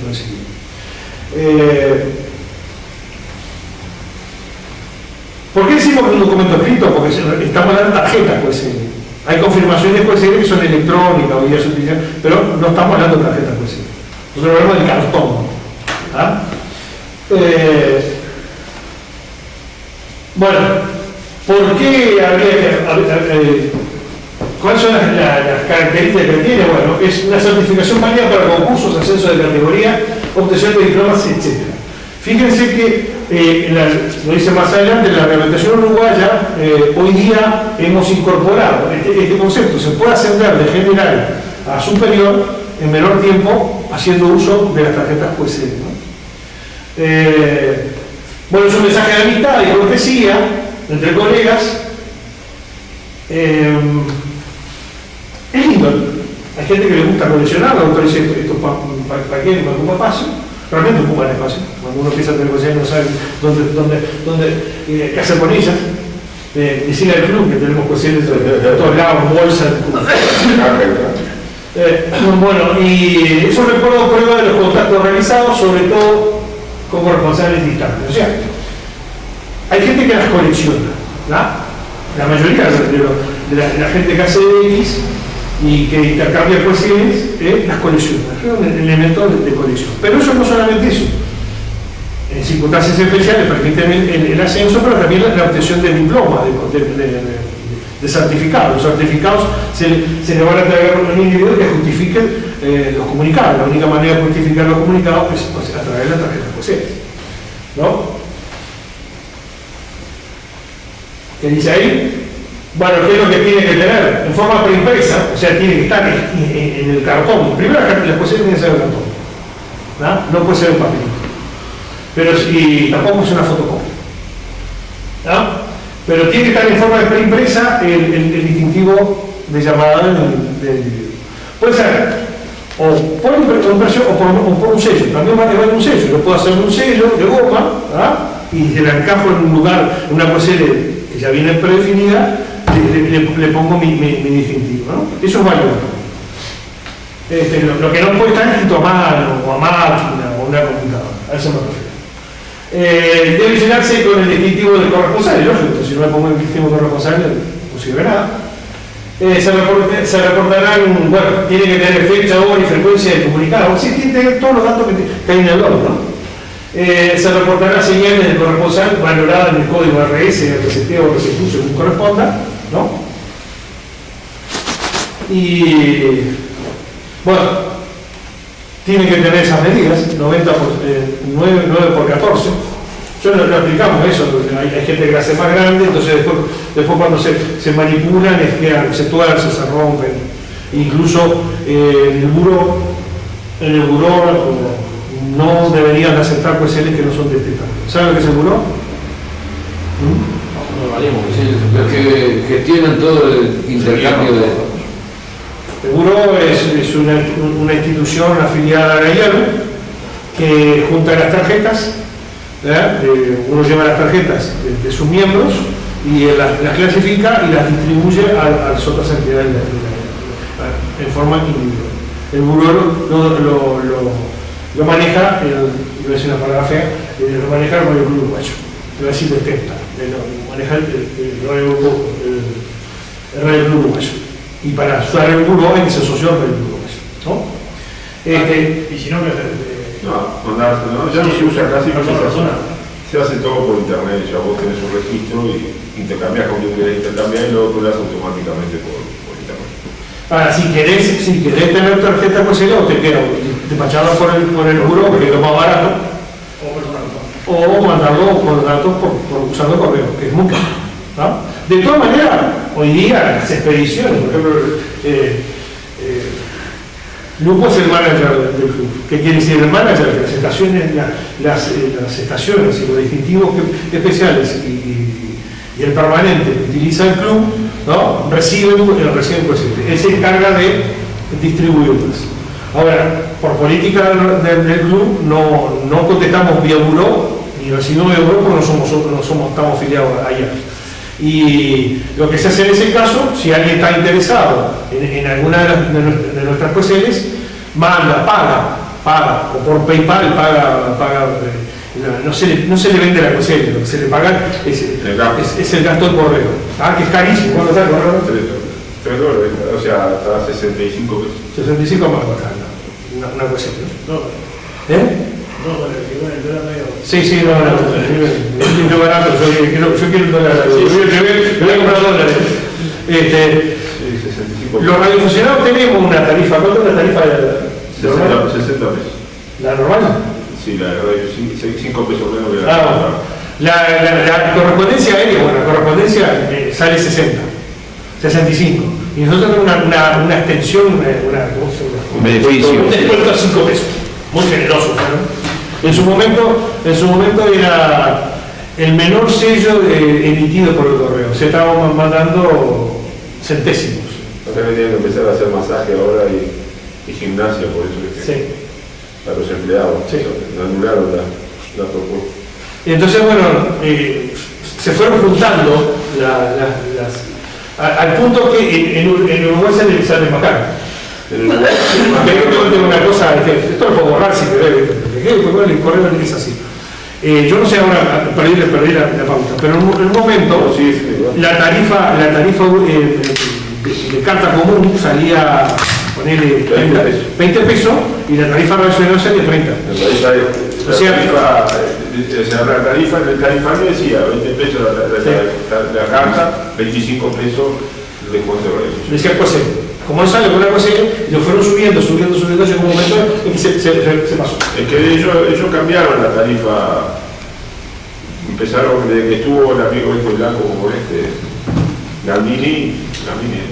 ¿Por qué decimos que es un documento escrito? Porque estamos dando tarjetas QSL. Hay confirmaciones QSL que son electrónicas o ya se utilizan, pero no estamos hablando de tarjetas QSL. Nosotros hablamos del cartón. ¿Ah? Bueno, ¿por qué habría que... ¿Cuáles son las características que tiene? Bueno, es una certificación válida para concursos, ascenso de categoría, obtención de diplomas, etc. Fíjense que, lo dice más adelante, en la reglamentación uruguaya, hoy día hemos incorporado este concepto. Se puede ascender de general a superior en menor tiempo haciendo uso de las tarjetas QSL, ¿no? Bueno, es un mensaje de amistad y cortesía entre colegas. Es lindo. Hay gente que le gusta coleccionar, la autor dice esto para qué, me ocupa espacio. Realmente ocupan espacio. Cuando uno empieza a tener cosas no sabe qué hacer con ellas. Decirle al club que tenemos cosas de todos lados, bolsas. Bueno, y eso recuerdo prueba de los contactos realizados, sobre todo con corresponsales distantes. O sea, hay gente que las colecciona, ¿no? La mayoría de la gente que hace X y que intercambia cuestiones, las colecciona. Es un elemento de colección. Pero eso no solamente eso. En circunstancias especiales permiten el ascenso, pero también la obtención de diploma, de certificados. Los certificados se le van a entregar a un individuo que justifique los comunicados. La única manera de justificar los comunicados es a través de la tarjeta posee, ¿no? ¿Qué dice ahí? Bueno, ¿qué es lo que tiene que tener? En forma preimpresa, o sea, tiene que estar en el cartón. Primero las posesiones tienen que ser en el cartón, ¿no? No puede ser un papelito. Pero si tampoco es una fotocopia, ¿no? Pero tiene que estar en forma de preimpresa el distintivo de llamada del individuo. Puede ser o por impresión o por un sello. También va a llevar un sello. Yo puedo hacer un sello de goma, ¿no? Y se la encajo en un lugar, en una posesión que ya viene predefinida, le pongo mi distintivo, ¿no? Eso es válido. Lo que no puede estar escrito a mano, o a máquina, o a una computadora. A eso me refiero. Debe llenarse con el distintivo del corresponsal, lógico, si no le pongo el distintivo corresponsal no sirve nada. Se reportarán, bueno, tiene que tener fecha, hora y frecuencia de comunicado, sí, tiene que tener todos los datos que hay en el blog, ¿no? Se reportará señales del corresponsal valorada en el código RS, RCT o RCQ según corresponda, ¿no? Y bueno, tiene que tener esas medidas, 9 por 14. Yo no explicamos eso, hay gente que la hace más grande, entonces después cuando se manipulan se tuercen, se rompen. Incluso en el buró no deberían aceptar cuestiones que no son de este tamaño. ¿Saben lo que es el buró? Los que gestionan todo el intercambio de... El buró es una institución afiliada a la IALU que junta las tarjetas, uno lleva las tarjetas de sus miembros y las clasifica y las distribuye a las otras entidades en forma individual. El buró lo maneja, iba a decir una palabra fea, lo maneja el Radio Club Uruguayo, iba a decir detecta, lo maneja el Radio Club Uruguayo. Y para usar el buró hay que ser socio del Radio Club Uruguayo, ¿no? Y si no, ya no se usa casi, se hace todo por internet, ya vos tenés un registro y intercambias con quien querés intercambiar y luego tú lo haces automáticamente por internet. Ahora, si querés tener tarjeta pues o te queda despacharla por el buró, que es lo más barato, o mandarlo por datos usando correo, que es muy caro, ¿no? De todas maneras, hoy día las expediciones, por ejemplo, Lupo es el manager del club. ¿Qué quiere decir el manager? Que las estaciones, las estaciones y los distintivos especiales y el permanente que utiliza el club, ¿no? reciben cuestiones. Él se encarga de distribuirlas. Ahora, por política del club, no contestamos vía buró, ni recibimos vía buró porque estamos afiliados allá. Y lo que se hace en ese caso, si alguien está interesado en alguna de nuestras cuestiones, manda, paga, o por PayPal paga no se le vende la cuestión, lo que se le paga es el gasto del correo, que es carísimo. ¿Cuánto está el correo? $3, o sea, hasta 65 pesos. 65 más una cuestión, ¿no? No, bueno, el dólar medio. Sí, no, es barato, yo quiero un dólar, yo voy a comprar dólares. Los radioaficionados tenemos una tarifa, ¿cuánto es la tarifa? 60 pesos. ¿La normal? Sí, la radio, sí. 5 pesos menos que la Ah, la correspondencia aérea, bueno, la correspondencia sale 60, 65. Y nosotros tenemos una extensión, ¿cómo se llama? Un beneficio. Un descuento a 5 pesos. Muy generoso, ¿no? En su momento era el menor sello emitido por el correo. Se estábamos mandando centésimos. Acá me tienen que empezar a hacer masaje ahora y gimnasia, por eso es que Sí. para los empleados. Sí. Anularon la propuesta. Y entonces, bueno, se fueron juntando al punto que en Uruguay sale más caro. Pero yo tengo una cosa, esto lo puedo borrar si querés, el correo es así. Yo no sé ahora, perdí la pauta, pero en un momento la tarifa de carta común salía, ponele 20 pesos y la tarifa nacional salía 30. La tarifa en el tarifario decía 20 pesos la carta, 25 pesos el descuento de radio. Decía COSEC. Como no sale con la COSEC, lo fueron subiendo, llegó un momento en que se pasó. Es que ellos cambiaron la tarifa, empezaron desde que estuvo el amigo este blanco como Gandini.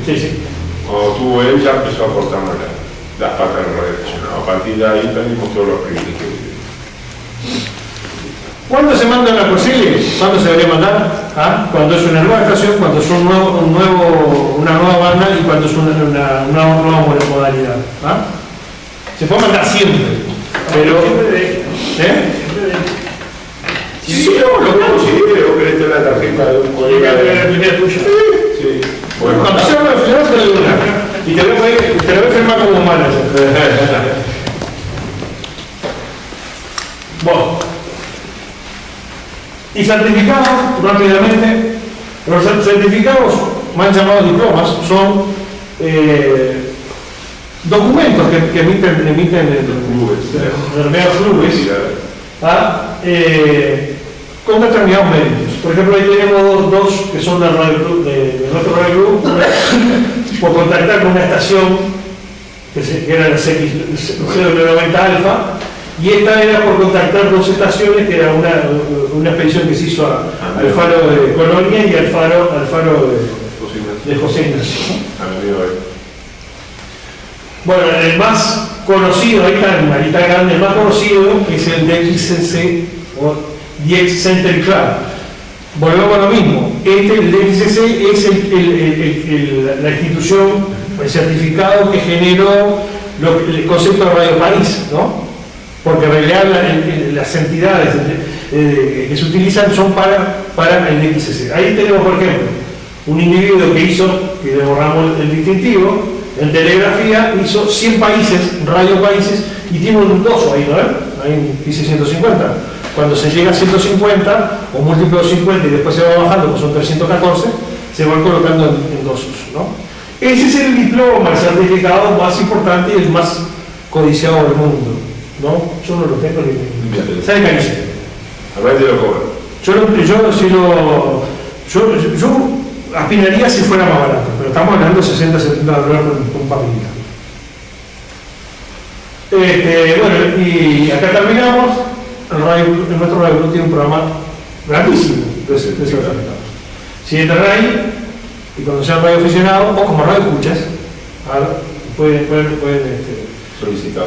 Sí. Cuando tuvo él ya empezó a cortar las patas de radio nacional. A partir de ahí también mostró los privilegios. ¿Cuándo se manda la COSEC? ¿Cuándo se debería mandar? ¿Ah? Cuando es una nueva estación, cuando es una nueva banda y cuando es una nueva modalidad. ¿Ah? Se puede mandar siempre, pero... Sí, lo que considero que esta es la tarjeta de un colega de la primera tuya. Sí. Bueno, cuando se habla de firmar, te doy una. Y te la voy a firmar como manager. Bueno. Y certificados, rápidamente, los certificados, más llamados diplomas, son documentos que emiten determinados clubes con determinados méritos. Por ejemplo, ahí tenemos dos que son de nuestro radio club, por contactar con una estación que era el CX090 Alfa, y esta era por contactar dos estaciones, que era una expedición que se hizo al faro de Colonia y al faro de José Ignacio. Bueno, el más conocido, ahí está grande, el más conocido es el DXCC o DX Center Club. Volvemos a lo mismo. El DXCC es la institución, el certificado que generó el concepto de Radio País, ¿no? Porque en realidad las entidades que se utilizan son para el DXCC. Ahí tenemos, por ejemplo, un individuo que le borramos el distintivo, en telegrafía hizo 100 países, radio países, y tiene un endoso ahí, ¿no? Ahí dice 150. Cuando se llega a 150, o múltiplo de 50 y después se va bajando, pues son 314, se van colocando en endosos, ¿no? Ese es el diploma, el certificado más importante y el más codiciado del mundo, ¿no? Yo no lo tengo ni... ¿Sabe carísimo? A ver, te lo cobro. Yo aspiraría si fuera más barato, pero estamos hablando de 60, 70 dólares por un papelito. Bueno, y acá terminamos. Nuestro Radio Club tiene un programa grandísimo de certificados. Si entran ahí y cuando sean radio aficionados o como radio escuchas, pueden solicitar.